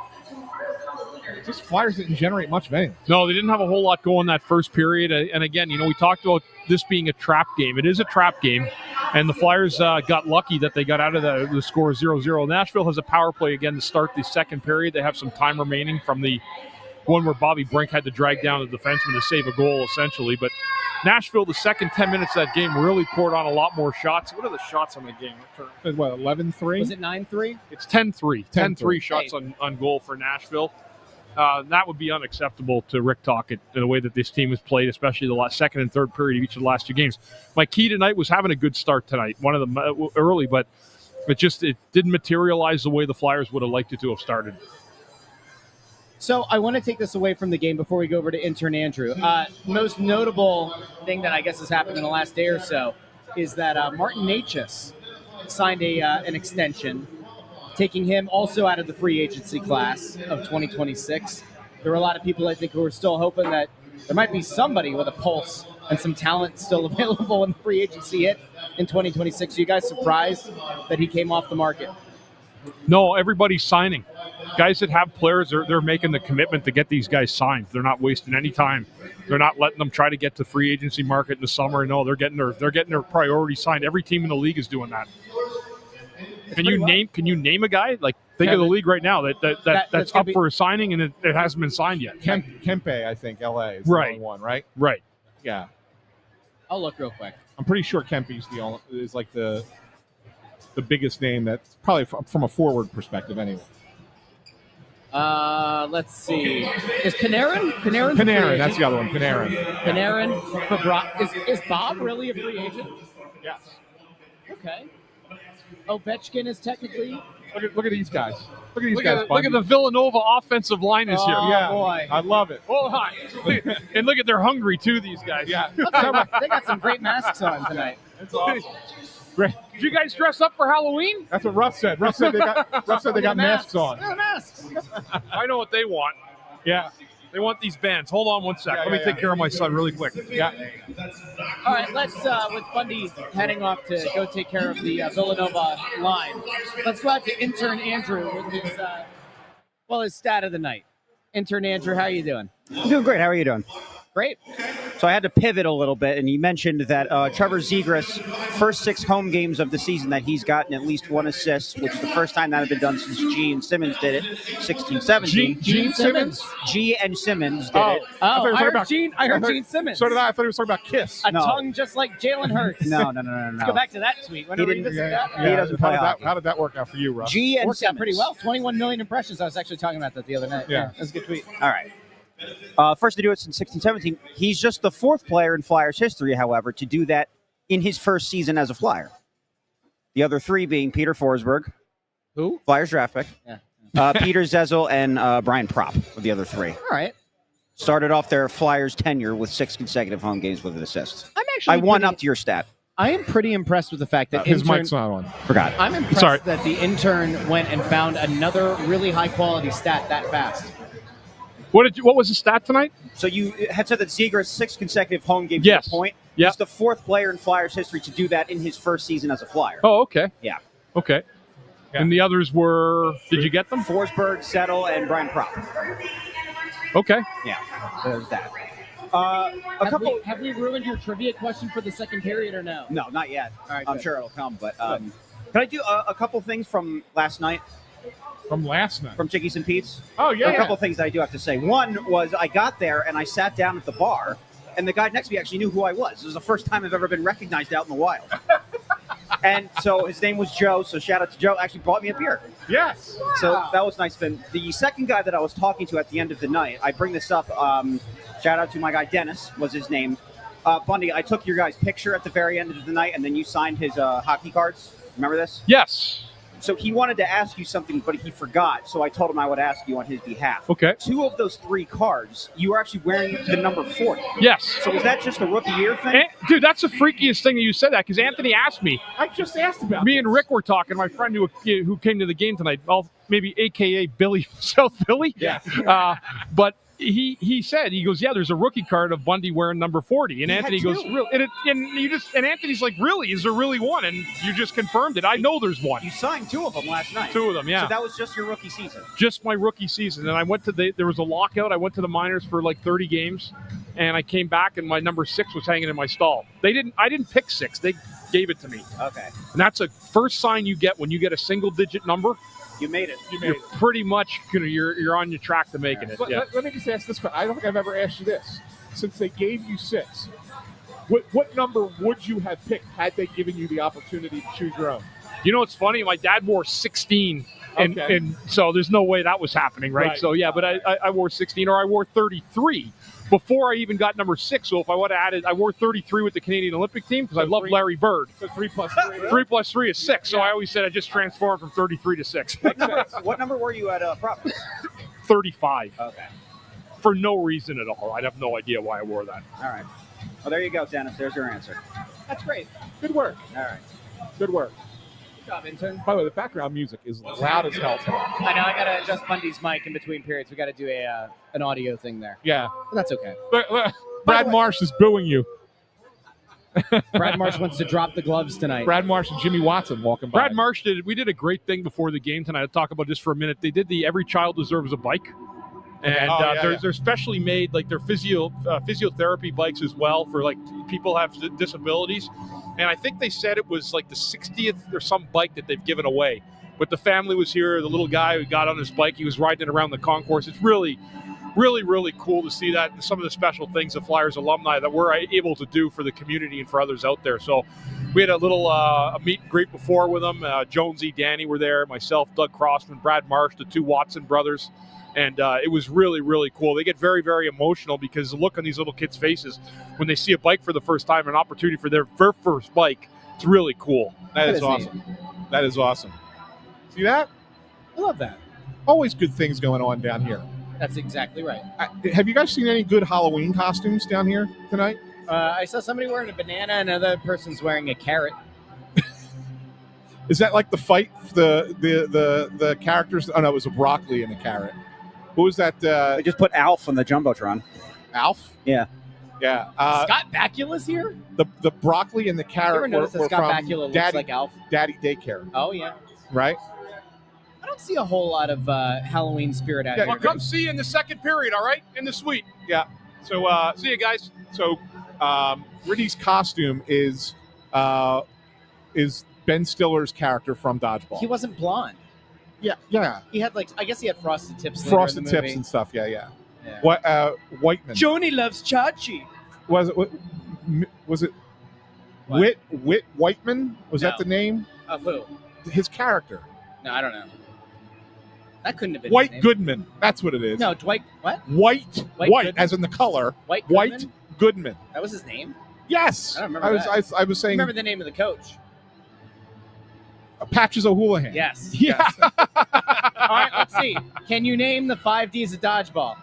just Flyers didn't generate much of anything. No, they didn't have a whole lot going that first period. And again, we talked about this being a trap game. It is a trap game. And the Flyers got lucky that they got out of the score 0-0. Nashville has a power play again to start the second period. They have some time remaining from the one where Bobby Brink had to drag down the defenseman to save a goal, essentially. But Nashville, the second 10 minutes of that game, really poured on a lot more shots. What are the shots on the game? What, 11-3? Was it 9-3? It's 10-3. 10-3 shots on goal for Nashville. That would be unacceptable to Rick Tocchet in the way that this team has played, especially the second and third period of each of the last two games. My key tonight was having a good start tonight. One of them early, but it didn't materialize the way the Flyers would have liked it to have started. So I want to take this away from the game before we go over to intern Andrew. Most notable thing that I guess has happened in the last day or so is that Martin Necas signed an extension taking him also out of the free agency class of 2026. There were a lot of people, I think, who were still hoping that there might be somebody with a pulse and some talent still available when the free agency hit in 2026. Are you guys surprised that he came off the market? No, everybody's signing. Guys that have players, they're making the commitment to get these guys signed. They're not wasting any time. They're not letting them try to get to free agency market in the summer. No, they're getting their priority signed. Every team in the league is doing that. Can you name a guy? Like, think of the league right now that's up for a signing and it hasn't been signed yet. Kempe, I think, LA is Right. the only one, right? Right. Yeah. I'll look real quick. I'm pretty sure Kempe's is like the biggest name that's probably from a forward perspective anyway. Let's see. Is Panarin? Panarin, that's the other one. Panarin. Panarin. Is Bob really a free agent? Yes. Okay. Ovechkin is technically. Look at these guys. Look at these guys. Look at the Villanova offensive line is here. Yeah, boy. I love it. Oh, hi. And look at they're hungry too. These guys. Yeah. They got some great masks on tonight. That's awesome. Did you guys dress up for Halloween? That's what Russ said. Russ said they got masks on. Yeah, masks. I know what they want. Yeah. They want these bands. Hold on one sec. Let me take care of my son really quick. Yeah. All right, let's, with Bundy heading off to go take care of the Villanova line, let's go out to intern Andrew with his stat of the night. Intern Andrew, how are you doing? I'm doing great. How are you doing? Great. So I had to pivot a little bit, and you mentioned that Trevor Zegras, first 6 home games of the season that he's gotten at least 1 assist, which is the first time that had been done since Gene Simmons did it, 16-17. Gene Simmons? G and Simmons did it. I heard Gene Simmons. So did I. I thought he was talking about Kiss. A tongue just like Jalen Hurts. No. Let's go back to that tweet. When He we didn't- revisit that? He doesn't play hockey. How did that work out for you, Russ? G and Worked out Simmons. pretty well. 21 million impressions. I was actually talking about that the other night. Yeah. That was a good tweet. All right. First to do it since 16-17. He's just the 4th player in Flyers history, however, to do that in his first season as a Flyer. The other 3 being Peter Forsberg, Who? Flyers draft pick, Yeah. Peter Zezel, and Brian Propp were the other 3. All right. Started off their Flyers tenure with 6 consecutive home games with an assist. I'm actually. I won up to your stat. I am pretty impressed with the fact that His intern, mic's not on. Forgot. I'm impressed Sorry. that the intern went and found another really high quality stat that fast. What was the stat tonight? So you had said that Zegras 6 consecutive home games Yes. to the point. Yeah. He's the 4th player in Flyers history to do that in his first season as a Flyer. Oh, okay. Yeah. Okay. Yeah. And the others were, did you get them? Forsberg, Zettel, and Brian Propp. Okay. Yeah, there's that. Have we ruined your trivia question for the second period or no? No, not yet. All right, I'm good. sure it'll come. But can I do a couple things from last night From last night. from Chickies and Pete's? Oh, There are yeah. a couple things that I do have to say. One was I got there and I sat down at the bar, and the guy next to me actually knew who I was. This was the first time I've ever been recognized out in the wild. And so his name was Joe, so shout out to Joe. Actually brought me a beer. Yes. So that was nice of him. The second guy that I was talking to at the end of the night, I bring this up, shout out to my guy Dennis was his name. Bundy, I took your guy's picture at the very end of the night, and then you signed his hockey cards. Remember this? Yes. So he wanted to ask you something, but he forgot, so I told him I would ask you on his behalf. Okay. 2 of those 3 cards, you were actually wearing the number 40. Yes. So was that just a rookie year thing? Dude, that's the freakiest thing that you said that, because Anthony asked me. I just asked about Me and Rick were talking, my friend who came to the game tonight, well, maybe AKA Billy from South Philly. Yeah. But he said, he goes, yeah, there's a rookie card of Bundy wearing number 40. And He Anthony had goes, two. really? And Anthony's like, really? Is there really one? And you just confirmed it. I know there's one. You signed 2 of them last night. 2 of them, yeah. So that was just your rookie season. Just my rookie season. And I went to there was a lockout. I went to the minors for like 30 games, and I came back and my number 6 was hanging in my stall. I didn't pick 6. They gave it to me. Okay. And that's a first sign you get when you get a single digit number. You made it. You're pretty much you're on your track to making it. But Yeah. let me just ask this question. I don't think I've ever asked you this. Since they gave you 6, what number would you have picked had they given you the opportunity to choose your own? You know, it's funny. My dad wore 16, Okay. and so there's no way that was happening, right? Right. So yeah, but I wore 16, or I wore 33 before I even got number 6. So if I would have added, I wore 33 with the Canadian Olympic team because I love 3 Larry Bird. So 3 plus 3. 3 plus 3 is 6. So I always said I just transformed from 33 to 6. What number were you at Providence? 35 Okay. for no reason at all. I'd have no idea why I wore that. All right. Well, there you go, Dennis. There's your answer. That's great. Good work. All right. Good work. Good job, intern. By the way, the background music is loud as hell today. I know. I gotta adjust Bundy's mic in between periods. We gotta do an audio thing there. Yeah. But that's okay. Brad Marsh is booing you. Brad Marsh wants to drop the gloves tonight. Brad Marsh and Jimmy Watson walking by. Brad Marsh we did a great thing before the game tonight. I'll talk about just for a minute. They did the Every Child Deserves a Bike. And they're specially made, like they're physiotherapy bikes as well for like people who have disabilities. And I think they said it was like the 60th or some bike that they've given away. But the family was here. The little guy who got on his bike, he was riding it around the concourse. It's really, really, really cool to see that. Some of the special things the Flyers alumni that we're able to do for the community and for others out there. So we had a little a meet and greet before with them. Jonesy, Danny were there, myself, Doug Crossman, Brad Marsh, the two Watson brothers. And it was really, really cool. They get very, very emotional because the look on these little kids' faces when they see a bike for the first time, an opportunity for their first bike, it's really cool. That is awesome. Neat. That is awesome. See that? I love that. Always good things going on down here. That's exactly right. Have you guys seen any good Halloween costumes down here tonight? I saw somebody wearing a banana and another person's wearing a carrot. Is that like the fight? The characters? Oh, no, it was a broccoli and a carrot. What was that? They just put Alf on the Jumbotron. Alf? Yeah. Yeah. Scott Bakula's here? The broccoli and the carrot were Scott from Bakula looks like Alf? Daddy Daycare. Oh, yeah. Right? I don't see a whole lot of Halloween spirit out here. Well, come see you in the second period, all right? In the suite. Yeah. So, see you guys. So, Riddy's costume is Ben Stiller's character from Dodgeball. He wasn't blonde. Yeah. He had I guess he had frosted tips. Frosted later in the tips movie. and stuff. Yeah. What? Whiteman. Joni loves Chachi. Was it? What? Whit Whiteman? Was that No. the name? Of who? His character. No, I don't know. That couldn't have been White his name. Goodman. That's what it is. No, Dwight. What? White Goodman? as in the color. White White Goodman. That was his name? Yes. I don't remember I was I saying remember the name of the coach. Patches O'Houlihan. Yes. Yeah. Yes. All right, let's see. Can you name the 5 Ds of dodgeball?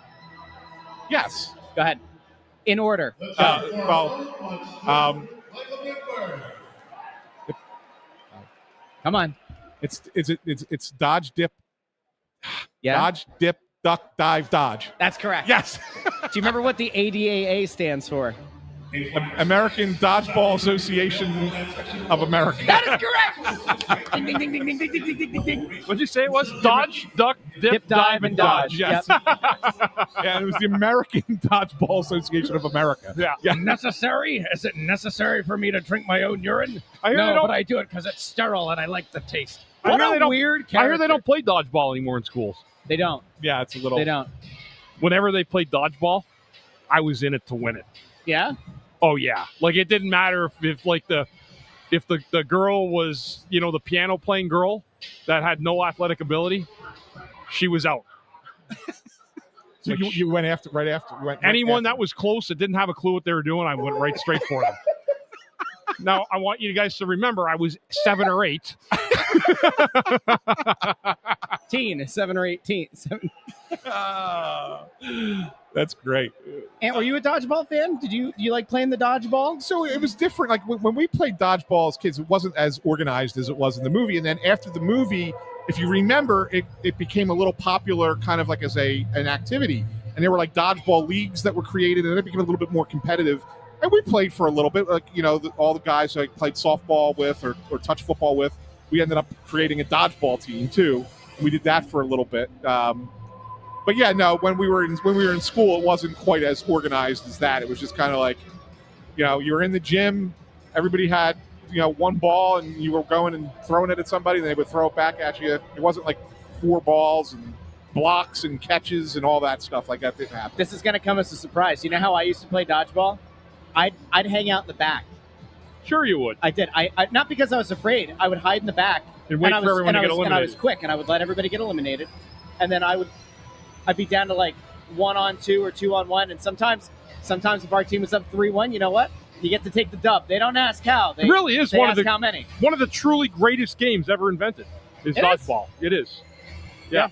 Yes. Go ahead. In order. Come on. It's dodge, dip, Yeah. dodge, dip, duck, dive, dodge. That's correct. Yes. Do you remember what the ADAA stands for? American Dodgeball Association of America. That is correct. Ding, ding, ding, ding, ding, ding, ding, ding, ding, ding. What did you say it was? Dodge, duck, dip, dive, and dodge. Yes. Yeah, it was the American Dodgeball Association of America. Yeah. Necessary? Is it necessary for me to drink my own urine? I hear they don't- but I do it because it's sterile and I like the taste. I What hear they a don't- weird I character. hear they don't play dodgeball anymore in schools. They don't. Yeah, it's a little. They don't. Whenever they played dodgeball, I was in it to win it. Yeah? Oh yeah, like it didn't matter if the girl was the piano playing girl that had no athletic ability, she was out. So you went right after. You went Anyone that was close that didn't have a clue what they were doing, I went right straight for them. Now I want you guys to remember I was 7 or 8. Teen, 7 or 18. That's great. And were you a dodgeball fan? Do you like playing the dodgeball? So it was different. Like when we played dodgeball as kids, it wasn't as organized as it was in the movie. And then after the movie, if you remember, it became a little popular, kind of like as an activity. And there were like dodgeball leagues that were created, and it became a little bit more competitive. And we played for a little bit, like all the guys I played softball with or touch football with. We ended up creating a dodgeball team too. We did that for a little bit. But yeah, no. When we were in school, it wasn't quite as organized as that. It was just kind of like, you were in the gym. Everybody had one ball, and you were going and throwing it at somebody, and they would throw it back at you. It wasn't like 4 balls and blocks and catches and all that stuff like that didn't happen. This is going to come as a surprise. You know how I used to play dodgeball? I'd hang out in the back. Sure you would. I did. I not because I was afraid. I would hide in the back And wait for everyone to get eliminated. And I was quick, and I would let everybody get eliminated, and then I'd be down to like 1-on-2 or 2-on-1, and sometimes if our team was up 3-1, you know what? You get to take the dub. They don't ask how. It really is they one ask of the how many. One of the truly greatest games ever invented is dodgeball. It is. Yeah.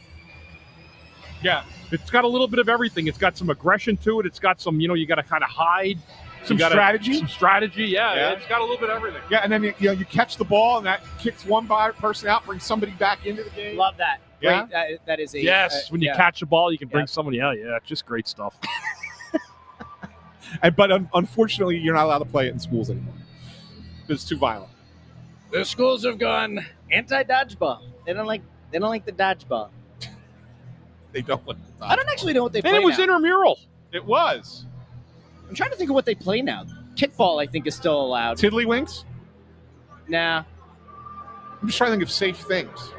It's got a little bit of everything. It's got some aggression to it. It's got some, you got to kind of hide. Some You gotta- strategy. Some strategy, yeah. Yeah. It's got a little bit of everything. Yeah, and then you catch the ball, and that kicks one person out, brings somebody back into the game. Love that. Yeah? Great. That is a Yes, when you yeah. catch the ball, you can bring Yeah. somebody out. Yeah, just great stuff. But unfortunately, you're not allowed to play it in schools anymore. It's too violent. The schools have gone. anti-dodgeball. They don't like the dodgeball. They don't want to I don't actually know what they play And it was now. intramural. It was. I'm trying to think of what they play now. Kickball, I think, is still allowed. Tiddlywinks? Nah, I'm just trying to think of safe things.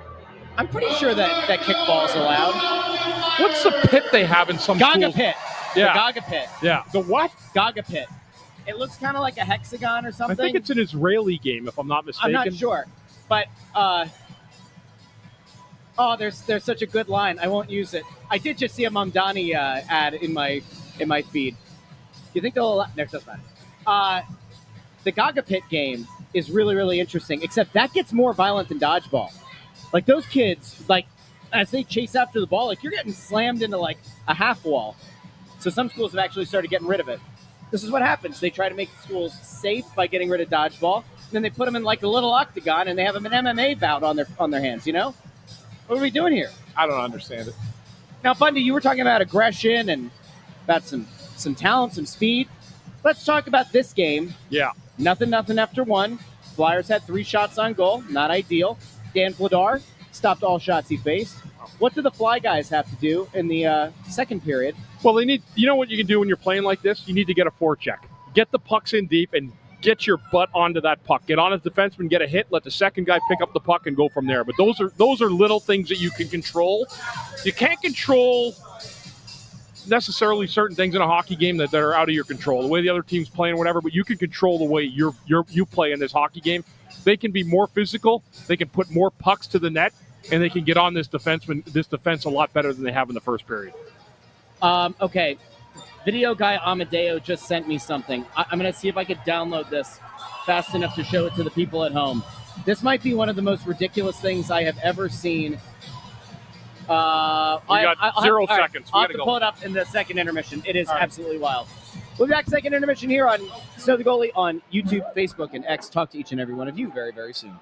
I'm pretty sure that kickball's allowed. What's the pit they have in some Gaga schools? pit. Yeah. The Gaga pit. Yeah. The what? Gaga pit. It looks kind of like a hexagon or I something. think it's an Israeli game, if I'm not I'm mistaken. not sure, but there's such a good line. I won't use it. I did just see a Mamdani ad in my feed. Do you think they'll allow? No, it doesn't matter. The Gaga Pit game is really, really interesting, except that gets more violent than dodgeball. Like, those kids, like, as they chase after the ball, like, you're getting slammed into, like, a half wall. So some schools have actually started getting rid of it. This is what happens. They try to make the schools safe by getting rid of dodgeball. And then they put them in, like, a little octagon, and they have them an MMA bout on their hands, you know? What are we doing here? I don't understand it. Now, Bundy, you were talking about aggression and about some talent, some speed. Let's talk about this game. Yeah. Nothing after one. Flyers had 3 shots on goal. Not ideal. Dan Vladar stopped all shots he faced. What do the Fly guys have to do in the second period? Well, they need. You know what you can do when you're playing like this? You need to get a forecheck. Get the pucks in deep and get your butt onto that puck. Get on his defenseman, get a hit, let the second guy pick up the puck and go from there. But those are little things that you can control. You can't control necessarily certain things in a hockey game that are out of your control. The way the other team's playing, whatever. But you can control the way you play in this hockey game. They can be more physical. They can put more pucks to the net, and they can get on this defense a lot better than they have in the first period. Okay. Video guy Amadeo just sent me something. I'm going to see if I could download this fast enough to show it to the people at home. This might be one of the most ridiculous things I have ever seen. We got 0 seconds. I'll We have gotta to go. pull it up in the second intermission. It is All right. absolutely wild. We'll be back second intermission here on Snow the Goalie on YouTube, Facebook, and X. Talk to each and every one of you very, very soon.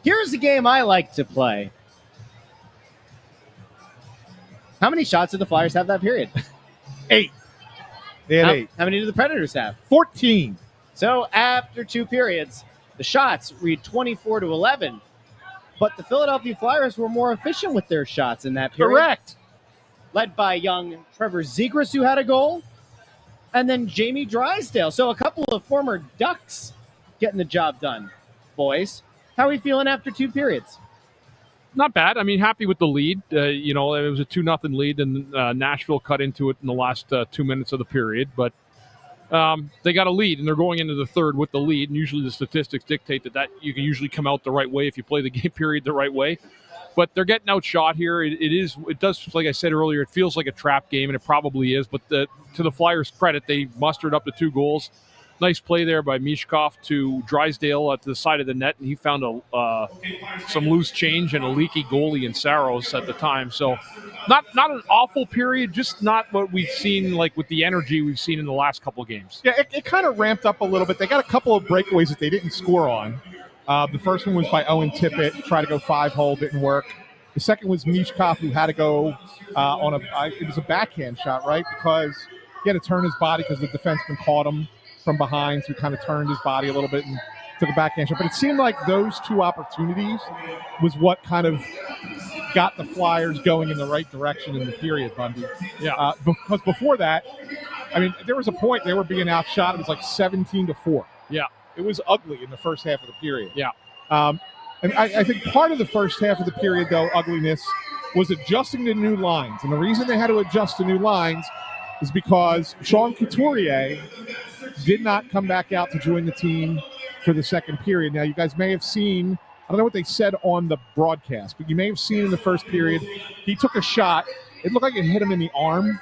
Here's the game I like to play. How many shots did the Flyers have that period? 8. They had How 8. many did the Predators have? 14. So after 2 periods, the shots read 24-11. But the Philadelphia Flyers were more efficient with their shots in that period. Correct. Led by young Trevor Zegras, who had a goal, and then Jamie Drysdale. So a couple of former Ducks getting the job done. Boys, how are we feeling after 2 periods? Not bad. I mean, happy with the lead. It was a 2-0 lead, and Nashville cut into it in the last 2 minutes of the period. But they got a lead, and they're going into the third with the lead. And usually the statistics dictate that you can usually come out the right way if you play the game period the right way. But they're getting outshot here. It does, like I said earlier, it feels like a trap game, and it probably is. But to the Flyers' credit, they mustered up to 2 goals. Nice play there by Mishkov to Drysdale at the side of the net, and he found some loose change and a leaky goalie in Saros at the time. So not an awful period, just not what we've seen, like with the energy we've seen in the last couple of games. Yeah, it kind of ramped up a little bit. They got a couple of breakaways that they didn't score on. The first one was by Owen Tippett, try to go 5-hole, didn't work. The second was Mishkov, who had to go it was a backhand shot, right? Because he had to turn his body because the defenseman caught him from behind, so he kind of turned his body a little bit and took a backhand shot. But it seemed like those 2 opportunities was what kind of got the Flyers going in the right direction in the period, Bundy. Yeah. Because before that, I mean, there was a point they were being outshot. It was like 17-4. Yeah. It was ugly in the first half of the period. Yeah. And I think part of the first half of the period, though, ugliness, was adjusting to new lines. And the reason they had to adjust to new lines is because Sean Couturier did not come back out to join the team for the second period. Now, you guys may have seen, I don't know what they said on the broadcast, but you may have seen in the first period, he took a shot. It looked like it hit him in the arm.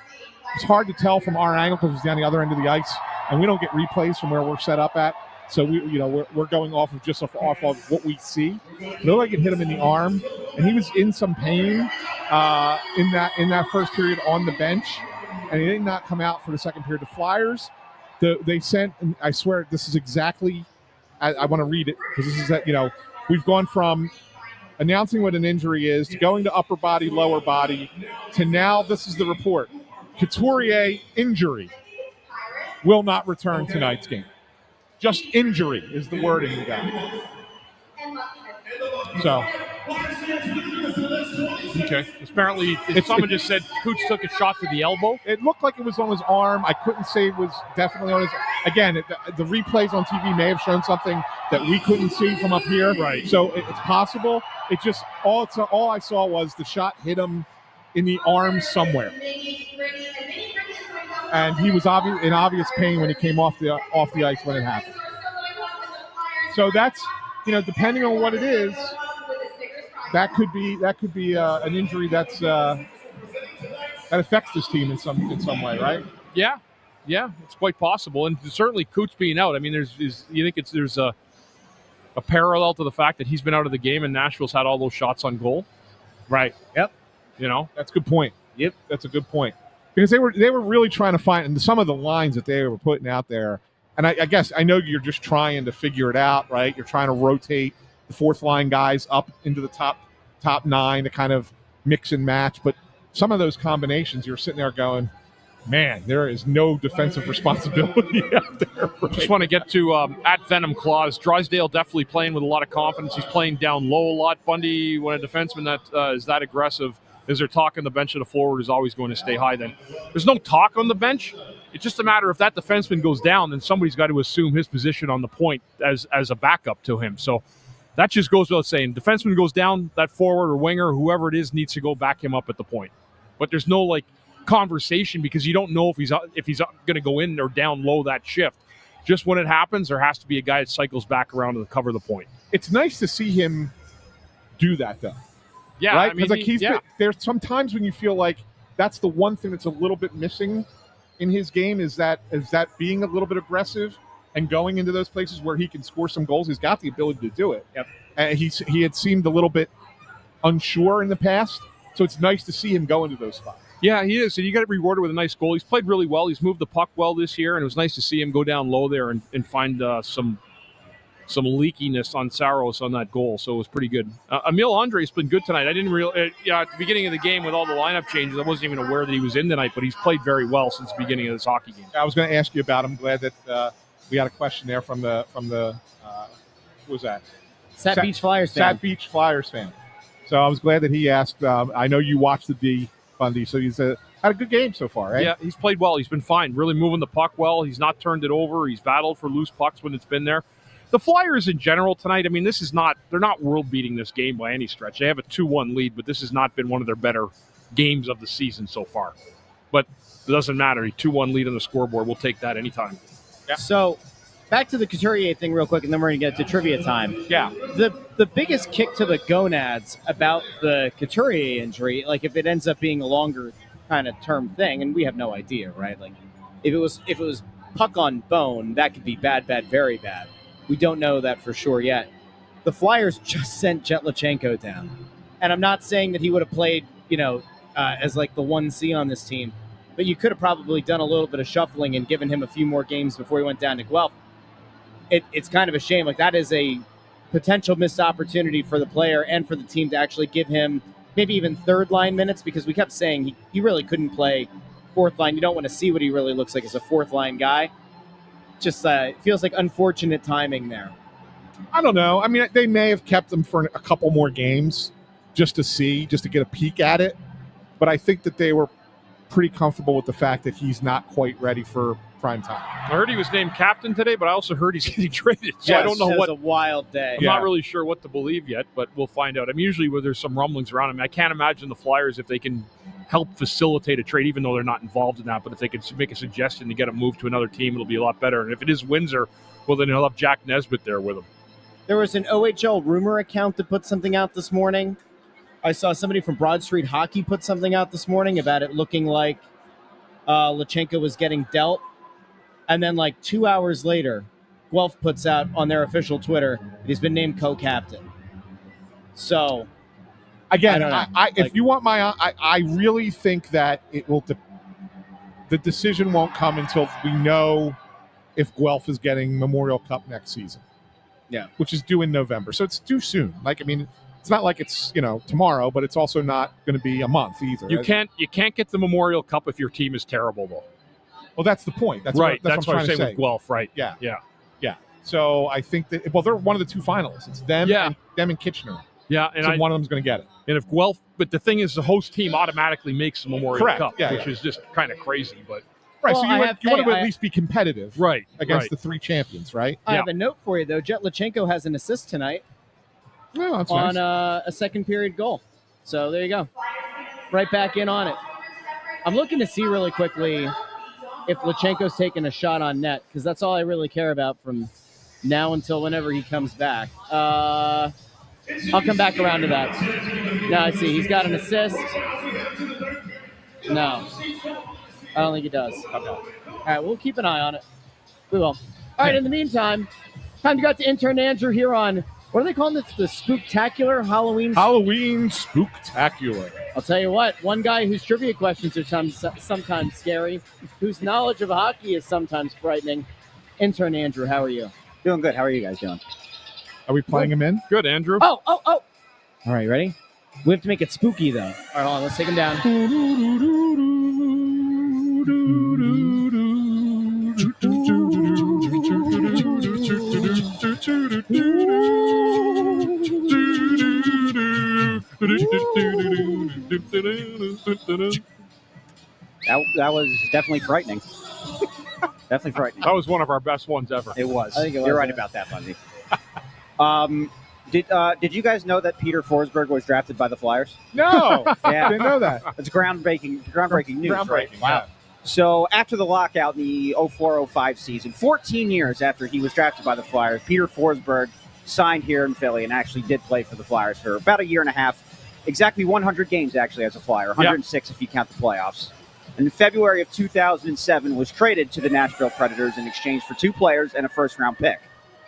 It's hard to tell from our angle because he's down the other end of the ice, and we don't get replays from where we're set up at. So we're going off of what we see. It looked like it hit him in the arm, and he was in some pain in that first period on the bench, and he did not come out for the second period. The Flyers, they sent, and I swear this is exactly. I want to read it because this is that we've gone from announcing what an injury is to going to upper body, lower body, to now this is the report: Couturier injury will not return tonight's game. Just injury is the wording we got. So. Okay. Apparently, someone just said Coots took a shot to the elbow. It looked like it was on his arm. I couldn't say it was definitely on his. Again, the replays on TV may have shown something that we couldn't see from up here. Right. So it's possible. It just all I saw was the shot hit him in the arm somewhere, and he was in obvious pain when he came off the ice when it happened. So that's depending on what it is. That could be an injury that affects this team in some way, right? Yeah, it's quite possible, and certainly Coots being out. I mean, there's a parallel to the fact that he's been out of the game, and Nashville's had all those shots on goal. Right. Yep. That's a good point. Yep, that's a good point because they were really trying to find some of the lines that they were putting out there, and I guess I know you're just trying to figure it out, right? You're trying to rotate the fourth line guys up into the top 9 to kind of mix and match. But some of those combinations, you're sitting there going, man, there is no defensive responsibility out there. Right? Just want to get to at Venom Claus. Drysdale definitely playing with a lot of confidence. He's playing down low a lot. Bundy, when a defenseman that is that aggressive, is there talk on the bench of the forward is always going to stay high then. There's no talk on the bench. It's just a matter if that defenseman goes down, then somebody's got to assume his position on the point as a backup to him. So that just goes without saying. Defenseman goes down, that forward or winger, whoever it is, needs to go back him up at the point. But there's no conversation because you don't know if he's going to go in or down low that shift. Just when it happens, there has to be a guy that cycles back around to cover the point. It's nice to see him do that, though. Yeah, right? I mean, there's sometimes when you feel like that's the one thing that's a little bit missing in his game is that being a little bit aggressive and going into those places where he can score some goals. He's got the ability to do it. Yep. And he had seemed a little bit unsure in the past, so it's nice to see him go into those spots. Yeah, he is. And you got it rewarded with a nice goal. He's played really well. He's moved the puck well this year, and it was nice to see him go down low there and find some some leakiness on Saros on that goal, so it was pretty good. Emil Andre's been good tonight. I didn't realize, at the beginning of the game with all the lineup changes, I wasn't even aware that he was in tonight, but he's played very well since the beginning of this hockey game. I was going to ask you about him. Glad that we had a question there from the who was that? Sat Beach Flyers fan. Sat Beach Flyers fan. So I was glad that he asked. I know you watched the D, Bundy, so he's had a good game so far, right? Yeah, he's played well. He's been fine, really moving the puck well. He's not turned it over. He's battled for loose pucks when it's been there. The Flyers in general tonight, I mean, they're not world-beating this game by any stretch. They have a 2-1 lead, but this has not been one of their better games of the season so far. But it doesn't matter. A 2-1 lead on the scoreboard, we'll take that anytime. Yeah. So back to the Couturier thing real quick, and then we're going to get to trivia time. Yeah. The biggest kick to the gonads about the Couturier injury, like if it ends up being a longer kind of term thing, and we have no idea, right? Like if it was puck on bone, that could be bad, very bad. We don't know that for sure yet. The Flyers just sent Jetlachenko down. And I'm not saying that he would have played, as like the 1C on this team, but you could have probably done a little bit of shuffling and given him a few more games before he went down to Guelph. It's kind of a shame. Like that is a potential missed opportunity for the player and for the team to actually give him maybe even third line minutes, because we kept saying he really couldn't play fourth line. You don't want to see what he really looks like as a fourth line guy. Just feels like unfortunate timing there. I don't know. I mean, they may have kept him for a couple more games just to get a peek at it. But I think that they were pretty comfortable with the fact that he's not quite ready for prime time. I heard he was named captain today, but I also heard he's getting traded. So yes, I don't know it was what. a wild day. I'm not really sure what to believe yet, but we'll find out. I mean, usually where there's some rumblings around him, I can't imagine the Flyers, if they can help facilitate a trade, even though they're not involved in that, but if they could make a suggestion to get him moved to another team, it'll be a lot better. And if it is Windsor, well, then he'll have Jack Nesbitt there with him. There was an OHL rumor account that put something out this morning. I saw somebody from Broad Street Hockey put something out this morning about it looking like Lachenko was getting dealt. And then like 2 hours later, Guelph puts out on their official Twitter that he's been named co-captain. So, again, if you want I really think that it will. The decision won't come until we know if Guelph is getting Memorial Cup next season. Yeah, which is due in November, so it's too soon. Like, I mean, it's not like it's tomorrow, but it's also not going to be a month either. You can't get the Memorial Cup if your team is terrible, though. Well, that's the point. That's right. That's what I'm trying to say with Guelph, right? Yeah. So I think that they're one of the two finalists. It's them, and Kitchener. Yeah, and so one of them's going to get it. And if Guelph, but the thing is, the host team automatically makes the Memorial Cup, which is just kind of crazy. But right, well, so you want to at least be competitive, right, against the three champions, right? I have a note for you though. Jetlachenko has an assist tonight. Oh, that's on nice. A second period goal. So there you go. Right back in on it. I'm looking to see really quickly if Lachenko's taking a shot on net, because that's all I really care about from now until whenever he comes back. I'll come back around to that. Now I see he's got an assist. No, I don't think he does. Okay. All right, we'll keep an eye on it. We will. All right, in the meantime, time to go to intern Andrew here on, what are they calling this? The Spooktacular Halloween Spooktacular. I'll tell you what, one guy whose trivia questions are sometimes scary, whose knowledge of hockey is sometimes frightening. Intern Andrew, how are you? Doing good. How are you guys doing? Are we playing him in? Good, Andrew. Oh. All right, ready? We have to make it spooky, though. All right, hold on. Let's take him down. That was definitely frightening. Definitely frightening. That was one of our best ones ever. It was. I think it was, You're right about that, Bundy. Did you guys know that Peter Forsberg was drafted by the Flyers? No. Yeah. I didn't know that. It's groundbreaking news, right? Groundbreaking. Wow. So after the lockout in the 04-05 season, 14 years after he was drafted by the Flyers, Peter Forsberg signed here in Philly and actually did play for the Flyers for about a year and a half. Exactly 100 games, actually, as a Flyer. 106 if you count the playoffs. And in February of 2007, was traded to the Nashville Predators in exchange for 2 players and a first-round pick.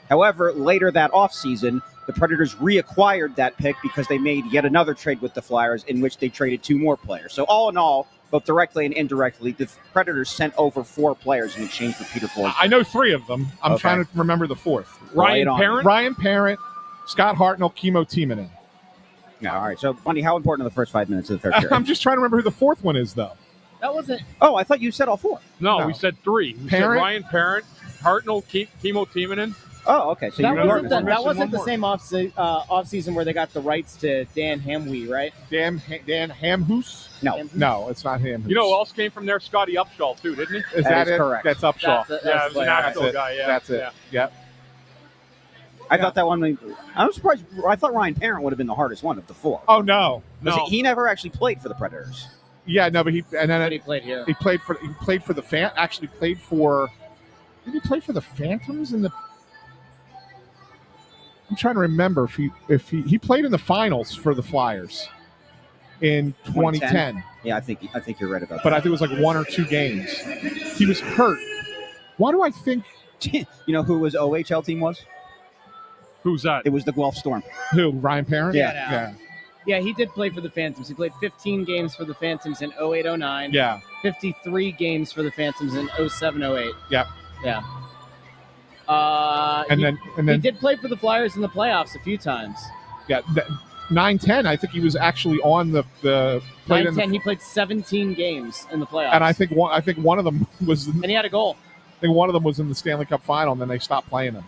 However, later that offseason, the Predators reacquired that pick because they made yet another trade with the Flyers in which they traded 2 more players. So all in all, both directly and indirectly, the Predators sent over 4 players in exchange for Peter Forsberg. I know 3 of them. I'm Okay. trying to remember the 4th. Lay it on me. Ryan Parent, Scott Hartnell, Kimmo Timonen. Yeah, all right. So, Bundy, how important are the first 5 minutes of the third period? I'm just trying to remember who the 4th one is, though. That wasn't. Oh, I thought you said all 4. No, No. we said 3. We said Parent? Ryan Parent, Hartnell, Kimmo Timonen. Oh, okay. So That you wasn't, were that wasn't the more. same off season where they got the rights to Dan Hamwee, right? Dan Hamhoose? No. No, it's not Hamhoose. You know who else came from there? Scotty Upshaw, too, didn't he? Is That that is it? correct. That's Upshaw. That's Yeah, it was the an player. Nashville That's it. guy. Yeah, That's it. Yeah. Yep. I thought that one. I'm surprised. I thought Ryan Parent would have been the hardest one of the 4. Oh, no. No. He never actually played for the Predators. Yeah, no, but he Played here. he played for Did he play for the Phantoms in the? I'm trying to remember if he played in the finals for the Flyers in 2010. Yeah, I think you're right about But I think it was like 1 or 2 games. He was hurt. Why do I think that. You know who his OHL team was? Who's that? It was the Guelph Storm. who? Ryan Parent? Yeah. Yeah, he did play for the Phantoms. He played 15 games for the Phantoms in 08-09. Yeah. 53 games for the Phantoms in 07-08. Yep. Yeah. And he, then he did play for the Flyers in the playoffs a few times. yeah, 9-10. I think he was actually on the played in 9-10, he played 17 games in the playoffs. and I think one of them was and he had a goal. I think one of them was in the Stanley Cup final, and then they stopped playing him.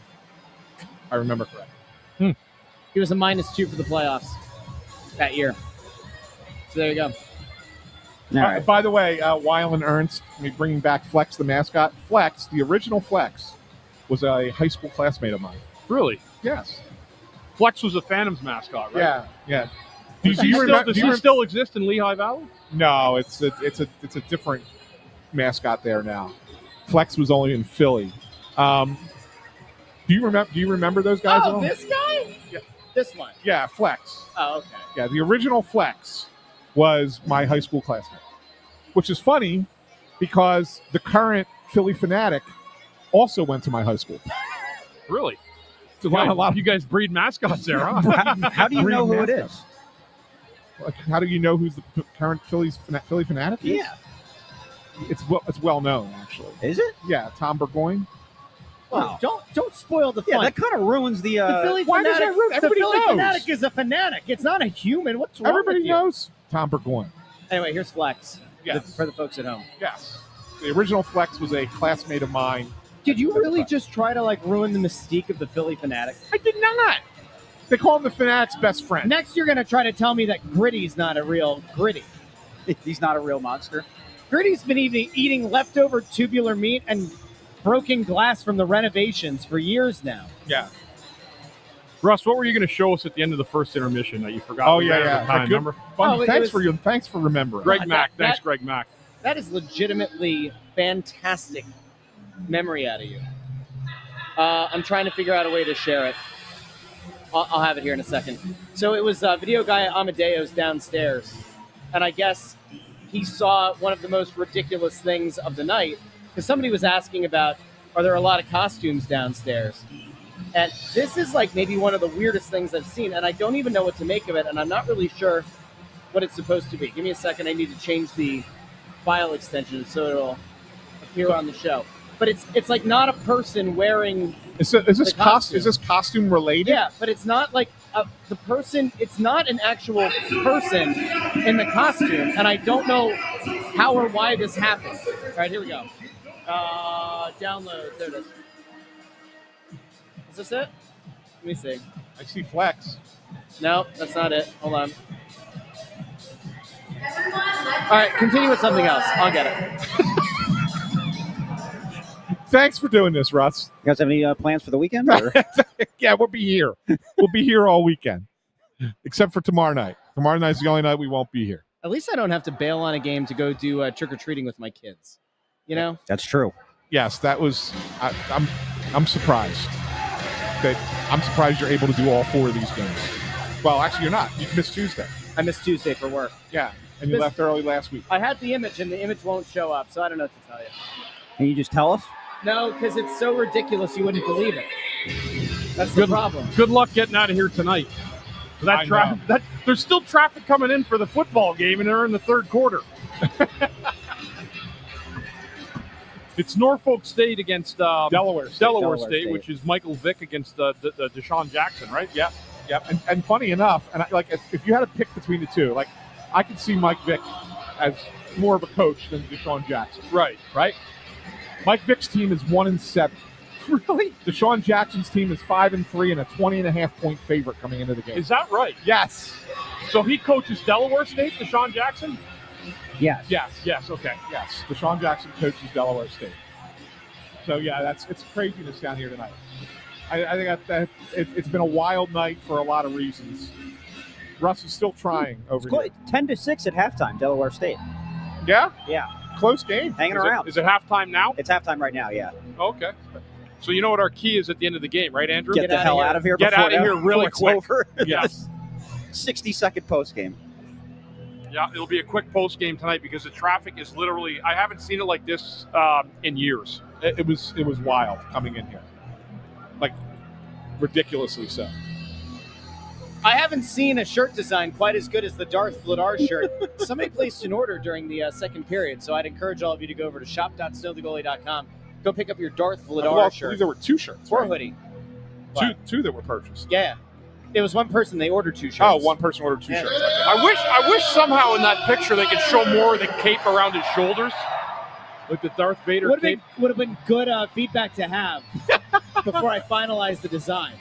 I remember correct. He was a -2 for the playoffs that year. So there you go. All right. By the way, Weil and Ernst, bringing back Flex, the mascot. Flex, the original Flex, was a high school classmate of mine. Really? Yes. Flex was a Phantoms mascot, right? Yeah. Yeah. Does he still exist in Lehigh Valley? No, it's a different mascot there now. Flex was only in Philly. Do you remember those guys? at all? This guy? Yeah. This one. Yeah, Flex. Oh, okay. Yeah, the original Flex was my high school classmate, which is funny because the current Philly Fanatic also went to my high school. Really? So a lot of You guys breed mascots there, huh? How do you know who it mascots. is? Like, how do you know who's the current Philly Fanatic? Is? Yeah. It's well known actually. Is it? Yeah, Tom Burgoyne. Wow. Don't spoil the fun. Yeah, that kind of ruins the. the Philly why does fanatic, that ruin- the everybody Philly knows. fanatic is a fanatic. It's not a human. What's wrong Everybody with you? knows Tom Burgoyne. Anyway, here's Flex. Yes. For the folks at home. Yes. The original Flex was a classmate of mine. Did you really just try to ruin the mystique of the Philly fanatic? I did not. They call him the Fanatic's best friend. Next, you're going to try to tell me that Gritty's not a real Gritty. He's not a real monster. Gritty's been eating leftover tubular meat and broken glass from the renovations for years now. Yeah. Russ, what were you going to show us at the end of the first intermission that you forgot? Oh We yeah, ran out of yeah. time, Good- remember? Bundy, Oh, it was- thanks for remembering. Greg that- Mack. Thanks, that- Greg Mack. That is legitimately fantastic memory out of you. I'm trying to figure out a way to share it. I'll have it here in a second. So it was video guy Amadeo's downstairs, and I guess he saw one of the most ridiculous things of the night because somebody was asking about, are there a lot of costumes downstairs? And this is maybe one of the weirdest things I've seen, and I don't even know what to make of it, and I'm not really sure what it's supposed to be. Give me a second. I need to change the file extension so it'll appear on the show. But it's not a person wearing. Is this costume. Is this costume related? Yeah, but it's not the person. It's not an actual person in the costume, and I don't know how or why this happened. All right, here we go. Downloads. There it is. Is this it? Let me see. I see Flex. No, that's not it. Hold on. All right, continue with something else. I'll get it. Thanks for doing this, Russ. You guys have any plans for the weekend? Or? Yeah, we'll be here. We'll be here all weekend, except for tomorrow night. Tomorrow night's the only night we won't be here. At least I don't have to bail on a game to go do trick or treating with my kids. You know? That's true. Yes, that was. I'm surprised. I'm surprised you're able to do all 4 of these games. Well, actually, you're not. You missed Tuesday. I missed Tuesday for work. Yeah, and you left early last week. I had the image, and the image won't show up, so I don't know what to tell you. Can you just tell us? No, because it's so ridiculous you wouldn't believe it. That's the problem. Good luck getting out of here tonight. I know. There's still traffic coming in for the football game, and they're in the third quarter. It's Norfolk State against Delaware State. Delaware State, which is Michael Vick against Deshaun Jackson, right? Yep. And funny enough, and if you had to pick between the two, like I could see Mike Vick as more of a coach than Deshaun Jackson. Right. Mike Vick's team is 1-7. Really? Deshaun Jackson's team is 5-3 and a 20.5-point favorite coming into the game. Is that right? Yes. So he coaches Delaware State, Deshaun Jackson? Yes. Yes, okay. Yes. Deshaun Jackson coaches Delaware State. So yeah, it's craziness down here tonight. I think that it's been a wild night for a lot of reasons. Russ is still trying over here. 10-6 at halftime, Delaware State. Yeah? Yeah. Close game. Hanging Is around. it halftime now? It's halftime right now, yeah. Okay. So you know what our key is at the end of the game, right, Andrew? Get the hell out of here Get before out of here really before it's quick. over. Yes. 60-second post game. Yeah, it'll be a quick post game tonight because the traffic is literally, I haven't seen it like this in years. It was wild coming in here. Like ridiculously so. I haven't seen a shirt design quite as good as the Darth Vladar shirt. Somebody placed an order during the second period, so I'd encourage all of you to go over to shop.snowthegoalie.com. Go pick up your Darth Vladar I shirt believe there were 2 shirts. or Right? hoodie. Two that were purchased. Yeah. It was one person. They ordered 2 shirts. Oh, one person ordered 2 Yeah. shirts. I wish somehow in that picture they could show more of the cape around his shoulders. Like the Darth Vader cape. Would have been good feedback to have before I finalized the design.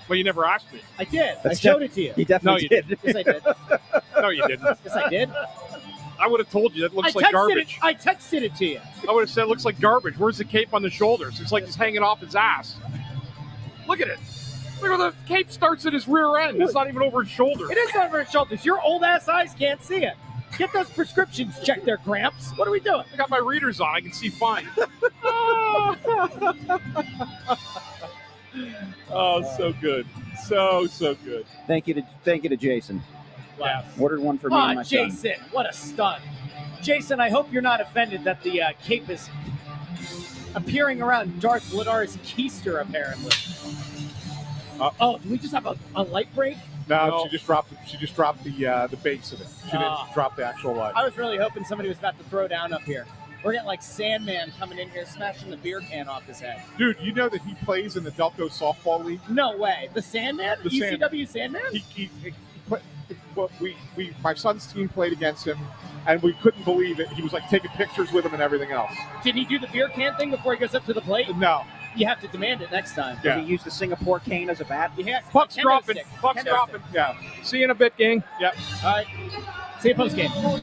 Well, you never asked me. I did. That's I showed it to you. You definitely No, you did. Yes, I did. No, you didn't. Yes, I did. I would have told you that looks like garbage. I texted it to you. I would have said it looks like garbage. Where's the cape on the shoulders? It's like he's hanging off his ass. Look at it. Look at the cape starts at his rear end. It's not even over his shoulders. It is over his shoulders. Your old ass eyes can't see it. Get those prescriptions checked there, Gramps. What are we doing? I got my readers on. I can see fine. Oh, so good. So good. Thank you to Jason. Wow. Ordered one for me and my son. Jason, what a stunt. Jason, I hope you're not offended that the cape is appearing around Darth Vladar's keister, apparently. Do we just have a light break? No, she just dropped the base of it. She didn't drop the actual light. I was really hoping somebody was about to throw down up here. We're getting like Sandman coming in here, smashing the beer can off his head. Dude, you know that he plays in the Delco softball league? No way. The Sandman? The ECW Sandman? My son's team played against him, and we couldn't believe it. He was like taking pictures with him and everything else. Did he do the beer can thing before he goes up to the plate? No. You have to demand it next time. Yeah. Did he use the Singapore cane as a bat? Yeah. Puck's Kendo dropping. stick. Puck's Kendo dropping. stick. Yeah. See you in a bit, gang. Yep. All right. See you post game.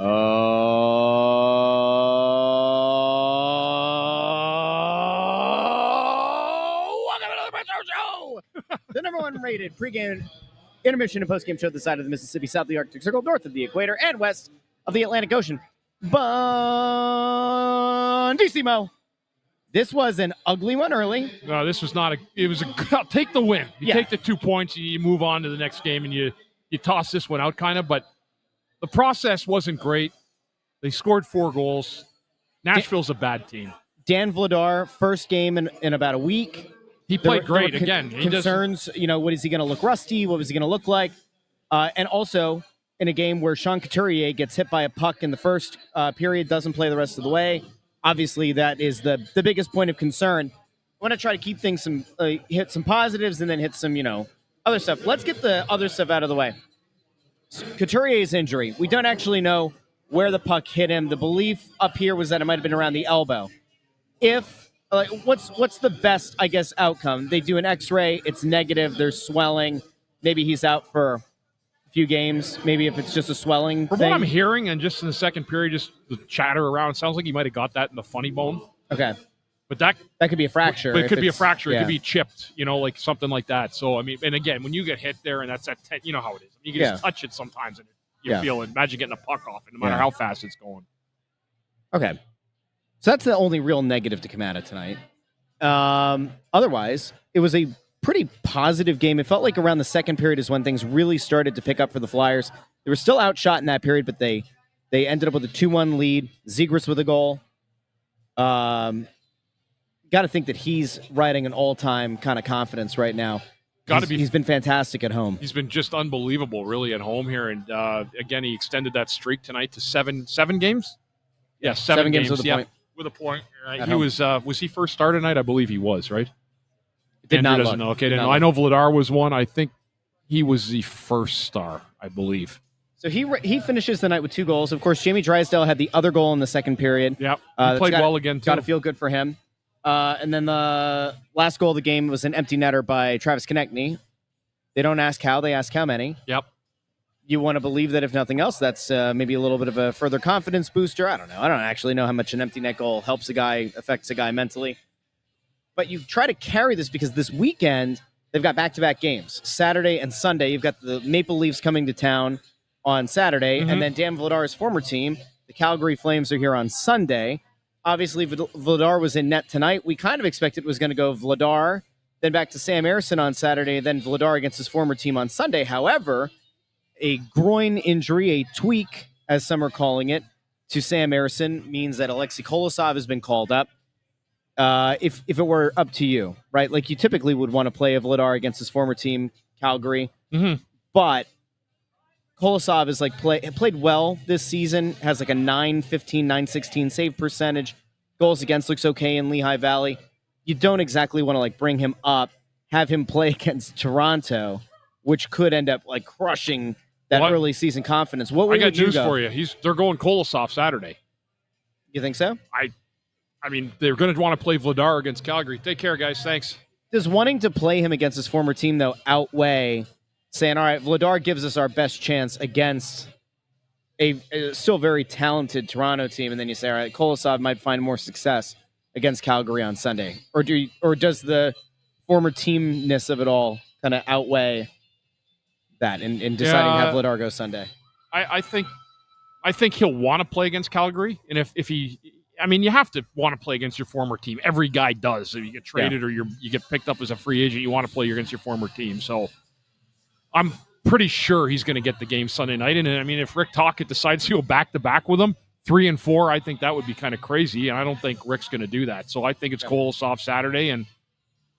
Welcome to the Retro Show, the number one rated pregame, intermission, and postgame show this side of the Mississippi, south of the Arctic Circle, north of the equator, and west of the Atlantic Ocean. Bundissimo. This was an ugly one early. No, this was not it was a take the win. You take the 2 points, you move on to the next game, and you toss this one out kind of, but the process wasn't great. They scored 4 goals. Nashville's a bad team. Dan Vladar, first game in about a week. He played great again. Concerns, what is he going to look rusty? What was he going to look like? And also, in a game where Sean Couturier gets hit by a puck in the first period, doesn't play the rest of the way. Obviously, that is the biggest point of concern. I want to try to keep things hit some positives and then hit some, other stuff. Let's get the other stuff out of the way. Couturier's injury. We don't actually know where the puck hit him. The belief up here was that it might have been around the elbow. What's the best, I guess, outcome? They do an X-ray. It's negative. There's swelling. Maybe he's out for a few games. Maybe if it's just a swelling From thing. what I'm hearing, and just in the second period, just the chatter around, it sounds like he might have got that in the funny bone. Okay. But that could be a fracture. But it could be a fracture. Yeah. It could be chipped, like something like that. So, I mean, and again, when you get hit there and that's at 10, you know how it is. You can just touch it sometimes and you feel it. Imagine getting a puck off it, no matter how fast it's going. Okay. So that's the only real negative to come out of tonight. Otherwise, it was a pretty positive game. It felt like around the second period is when things really started to pick up for the Flyers. They were still outshot in that period, but they ended up with a 2-1 lead. Zegras with a goal. Got to think that he's riding an all-time kind of confidence right now. He's been fantastic at home. He's been just unbelievable, really, at home here. And again, he extended that streak tonight to seven games. Yeah, seven games with a point. With a point. He was he first star tonight? I believe he was, right? Did not doesn't look. know. Okay, I know Vladar was one. I think he was the first star, I believe. So he finishes the night with 2 goals. Of course, Jamie Drysdale had the other goal in the second period. Yeah, he played well again, too. Got to feel good for him. And then the last goal of the game was an empty netter by Travis Konechny. They don't ask how, they ask how many. Yep. You want to believe that if nothing else, that's maybe a little bit of a further confidence booster. I don't know. I don't actually know how much an empty net goal helps a guy, affects a guy mentally. But you try to carry this because this weekend, they've got back-to-back games. Saturday and Sunday, you've got the Maple Leafs coming to town on Saturday, and then Dan Vladar's former team, the Calgary Flames, are here on Sunday. Obviously, Vladar was in net tonight. We kind of expected it was going to go Vladar, then back to Sam Ersson on Saturday, then Vladar against his former team on Sunday. However, a groin injury, a tweak, as some are calling it, to Sam Ersson means that Alexei Kolosov has been called up. If it were up to you, right? Like you typically would want to play a Vladar against his former team, Calgary. Mm-hmm. But Kolosov is played well this season, has like a 9-15, 9-16 save percentage. Goals against looks okay in Lehigh Valley. You don't exactly want to bring him up, have him play against Toronto, which could end up crushing that early season confidence. What would I got you news go? for you. They're going Kolosov Saturday. You think so? I mean, they're going to want to play Vladar against Calgary. Take care, guys. Thanks. Does wanting to play him against his former team, though, outweigh saying, all right, Vladar gives us our best chance against a still very talented Toronto team, and then you say, all right, Kolosov might find more success against Calgary on Sunday? Or does the former teamness of it all kind of outweigh that in deciding to have Vladar go Sunday? I think he'll want to play against Calgary, and if he, I mean, you have to want to play against your former team. Every guy does. If you get traded or you get picked up as a free agent, you want to play against your former team. So I'm pretty sure he's going to get the game Sunday night. And I mean, if Rick Tocchet decides to go back-to-back with him, 3 and 4, I think that would be kind of crazy, and I don't think Rick's going to do that. So I think it's Kolosov Saturday and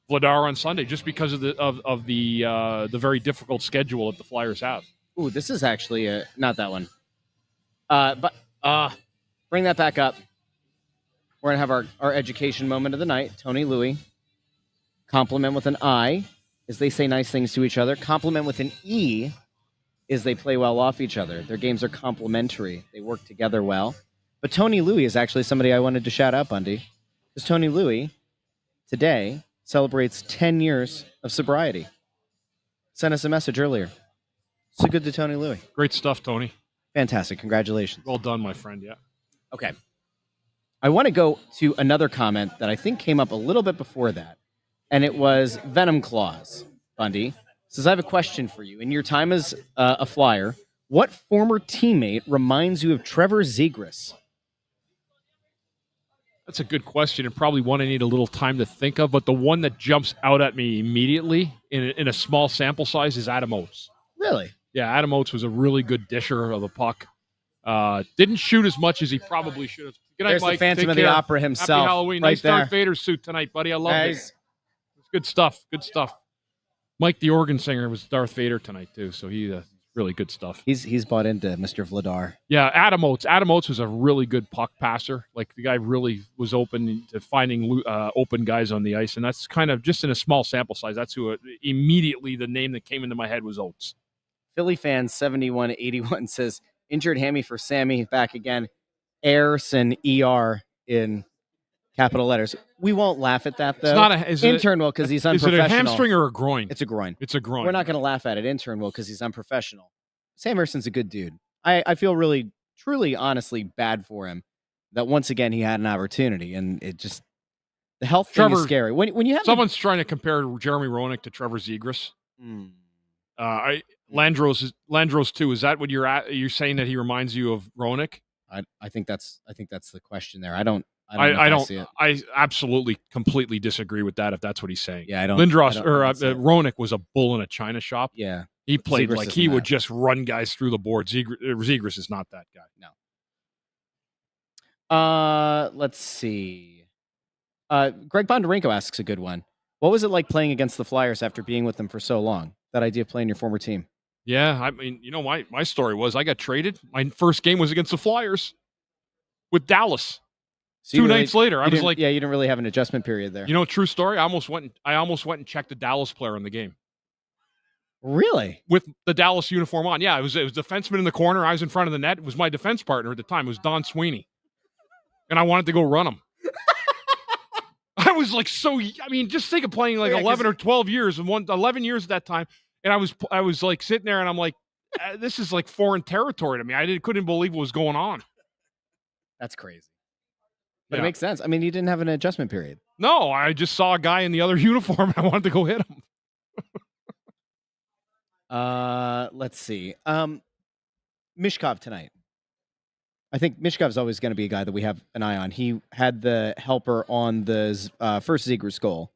Vladar on Sunday, just because of the very difficult schedule that the Flyers have. Ooh, this is actually not that one. But bring that back up. We're going to have our education moment of the night. Tony Louie. Compliment with an I, as they say nice things to each other. Compliment with an E, is they play well off each other. Their games are complementary. They work together well. But Tony Louie is actually somebody I wanted to shout out, Bundy. Because Tony Louie, today, celebrates 10 years of sobriety. Sent us a message earlier. So good to Tony Louie. Great stuff, Tony. Fantastic. Congratulations. Well done, my friend. Yeah. Okay. I want to go to another comment that I think came up a little bit before that, and it was Venom Claws. Bundy says, I have a question for you. In your time as a Flyer, what former teammate reminds you of Trevor Zegras? That's a good question, and probably one I need a little time to think of. But the one that jumps out at me immediately in a small sample size is Adam Oates. Really? Yeah, Adam Oates was a really good disher of the puck. Didn't shoot as much as he probably should have. Good night, There's Mike. the Phantom Take of the care. Opera himself. Happy Halloween. Right Nice there. Darth Vader suit tonight, buddy. I love Nice. it. It's good stuff. Good stuff. Mike, the organ singer, was Darth Vader tonight too, so he really good stuff. He's bought into Mr. Vladar. Yeah, Adam Oates. Adam Oates was a really good puck passer. Like, the guy really was open to finding open guys on the ice, and that's kind of just in a small sample size. That's who immediately the name that came into my head was Oates. Philly fan 7181 says, injured hammy for Sammy, back again. Ayerson ER in capital letters. We won't laugh at that, though. It's not a Intern will, because he's Is it unprofessional. a hamstring or a groin? It's a groin. It's a groin. We're not going to laugh at it. Intern will, because he's unprofessional. Sam Erson's a good dude. I feel really, truly, honestly bad for him that once again he had an opportunity, and it just, the health thing is scary. When you have someone's trying to compare Jeremy Roenick to Trevor Zegras. Landros too. Is that what you're saying, that he reminds you of Roenick? I think that's the question there. I don't see it. I absolutely completely disagree with that if that's what he's saying. Yeah, I don't. Roenick was a bull in a china shop. Yeah. He played Zegras like he isn't would that. just run guys through the board. Zegras is not that guy. No. Let's see. Greg Bondarenko asks a good one. What was it like playing against the Flyers after being with them for so long? That idea of playing your former team. Yeah, I mean, my story was I got traded. My first game was against the Flyers with Dallas. So you Two really- nights later, I you was didn't- like, yeah, you didn't really have an adjustment period there. True story. I almost went and checked the Dallas player in the game. Really? With the Dallas uniform on. Yeah, it was defenseman in the corner. I was in front of the net. It was my defense partner at the time. It was Don Sweeney. And I wanted to go run him. I was like, just think of playing like 11 or 12 years and 11 years at that time. And I was like sitting there and I'm like, this is like foreign territory to me. I couldn't believe what was going on. That's crazy. But it makes sense. I mean, you didn't have an adjustment period. No, I just saw a guy in the other uniform and I wanted to go hit him. Let's see. Mishkov tonight. I think Mishkov's always going to be a guy that we have an eye on. He had the helper on the first Zegras goal.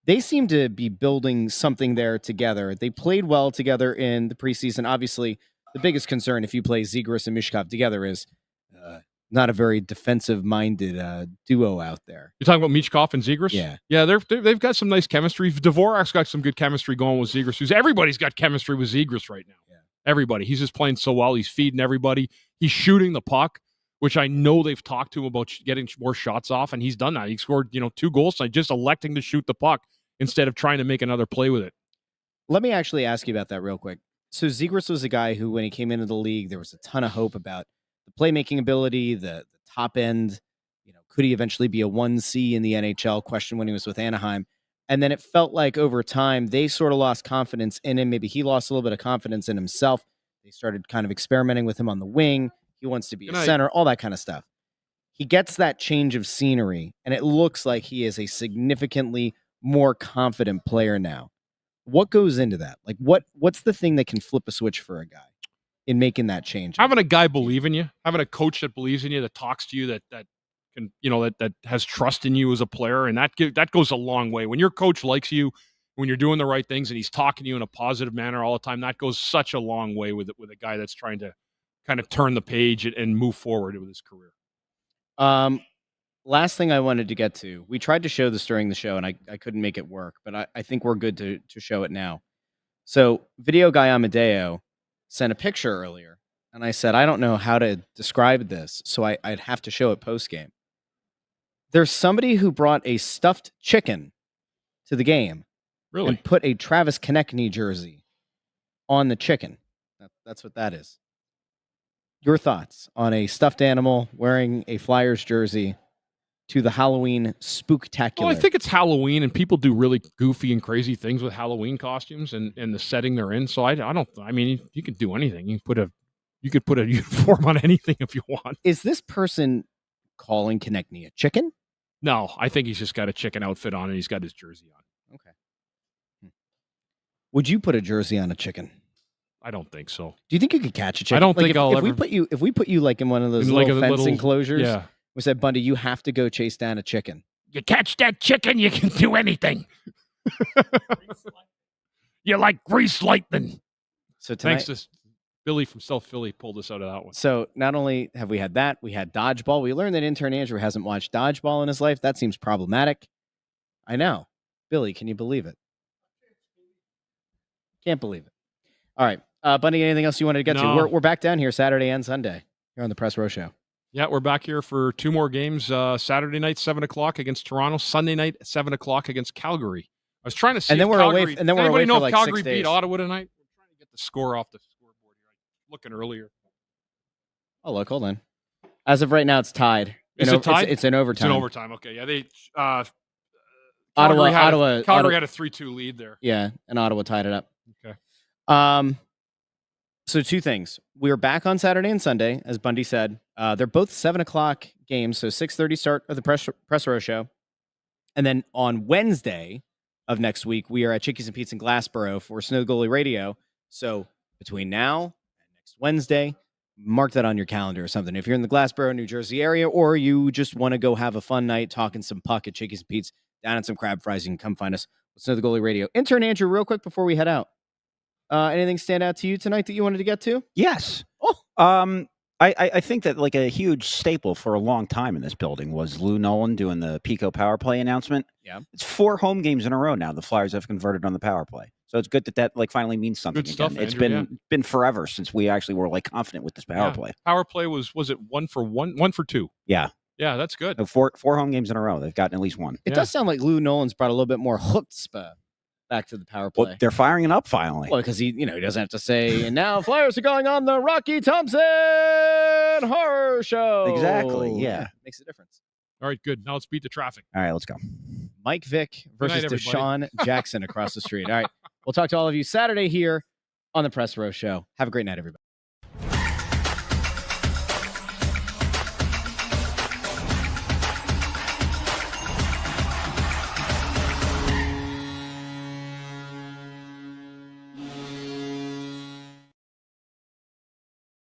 They seem to be building something there together. They played well together in the preseason. Obviously, the biggest concern if you play Zegras and Mishkov together is not a very defensive-minded duo out there. You're talking about Michkov and Zegras? Yeah. Yeah, they've got some nice chemistry. Dvorak's got some good chemistry going with Zegras. Everybody's got chemistry with Zegras right now. Yeah. Everybody. He's just playing so well. He's feeding everybody. He's shooting the puck, which I know they've talked to him about getting more shots off, and he's done that. He scored 2 goals tonight, just electing to shoot the puck instead of trying to make another play with it. Let me actually ask you about that real quick. So Zegras was a guy who, when he came into the league, there was a ton of hope about the playmaking ability, the top end. Could he eventually be a 1C in the NHL? Question when he was with Anaheim. And then it felt like over time, they sort of lost confidence in him. Maybe he lost a little bit of confidence in himself. They started kind of experimenting with him on the wing. He wants to be a center, all that kind of stuff. He gets that change of scenery, and it looks like he is a significantly more confident player now. What goes into that? Like, what's the thing that can flip a switch for a guy in making that change? Having a guy believe in you, having a coach that believes in you, that talks to you, that can, that has trust in you as a player, and that goes a long way. When your coach likes you, when you're doing the right things, and he's talking to you in a positive manner all the time, that goes such a long way with a guy that's trying to kind of turn the page and move forward with his career. Last thing I wanted to get to, we tried to show this during the show, and I couldn't make it work, but I think we're good to show it now. So Video Guy Amadeo sent a picture earlier, and I said, I don't know how to describe this, so I'd have to show it post-game. There's somebody who brought a stuffed chicken to the game. Really? And put a Travis Konechny jersey on the chicken. That's what that is. Your thoughts on a stuffed animal wearing a Flyers jersey to the Halloween spooktacular? Well, I think it's Halloween, and people do really goofy and crazy things with Halloween costumes and the setting they're in. So I don't. I mean, you can do anything. You can put a You could put a uniform on anything if you want. Is this person calling Konechny a chicken? No, I think he's just got a chicken outfit on and he's got his jersey on. Okay. Would you put a jersey on a chicken? I don't think so. Do you think you could catch a chicken? I don't think if, I'll if ever. we put you like in one of those In like little a fence little- enclosures, Yeah. we said, Bundy, you have to go chase down a chicken. You catch that chicken, you can do anything. You like grease lightning. So tonight, Thanks to Billy from South Philly pulled us out of that one. so not only have we had that, we had dodgeball. We learned that intern Andrew hasn't watched dodgeball in his life. That seems problematic. I know. Billy, can you believe it? Can't believe it. All right. Bundy, anything else you wanted to get No. to? We're back down here Saturday and Sunday here on the Press Row Show. Yeah, we're back here for 2 more games. Saturday night, 7 o'clock against Toronto. Sunday night, 7 o'clock against Calgary. I was trying to see And then if we're Calgary, away. And then we're anybody away know for if like Calgary 6 days. beat Ottawa tonight? We're trying to get the score off the scoreboard here. Looking earlier. Oh, look, hold on. As of right now, it's tied. Is it tied? It's in It's overtime. in overtime. Okay, yeah. They Ottawa, Calgary had a 3-2 lead there. Yeah, and Ottawa tied it up. Okay. So 2 things. We are back on Saturday and Sunday, as Bundy said. They're both 7 o'clock games, so 6:30 start of the Press Row Show. And then on Wednesday of next week, we are at Chickies and Pete's in Glassboro for Snow Goalie Radio. So between now and next Wednesday, mark that on your calendar or something. If you're in the Glassboro, New Jersey area, or you just want to go have a fun night talking some puck at Chickies and Pete's, down at some crab fries, you can come find us with Snow the Goalie Radio. Intern Andrew, real quick before we head out. Anything stand out to you tonight that you wanted to get to? Yes. I think that like a huge staple for a long time in this building was Lou Nolan doing the Pico power play announcement. Yeah. It's 4 home games in a row now. The Flyers have converted on the power play. So it's good that like finally means something. Good stuff, again. It's Andrew, been forever since we actually were like confident with this power Yeah. play. Power play was it 1 for 1? 1 for 2. Yeah. Yeah, that's good. So four home games in a row. They've gotten at least one. It does sound like Lou Nolan's brought a little bit more chutzpah back to the power play. Well, they're firing it up finally. Well, because he doesn't have to say, and now Flyers are going on the Rocky Thompson Horror Show. Exactly, yeah. Makes a difference. All right, good. Now let's beat the traffic. All right, let's go. Mike Vick versus night, Deshaun Jackson across the street. All right. We'll talk to all of you Saturday here on the Press Row Show. Have a great night, everybody.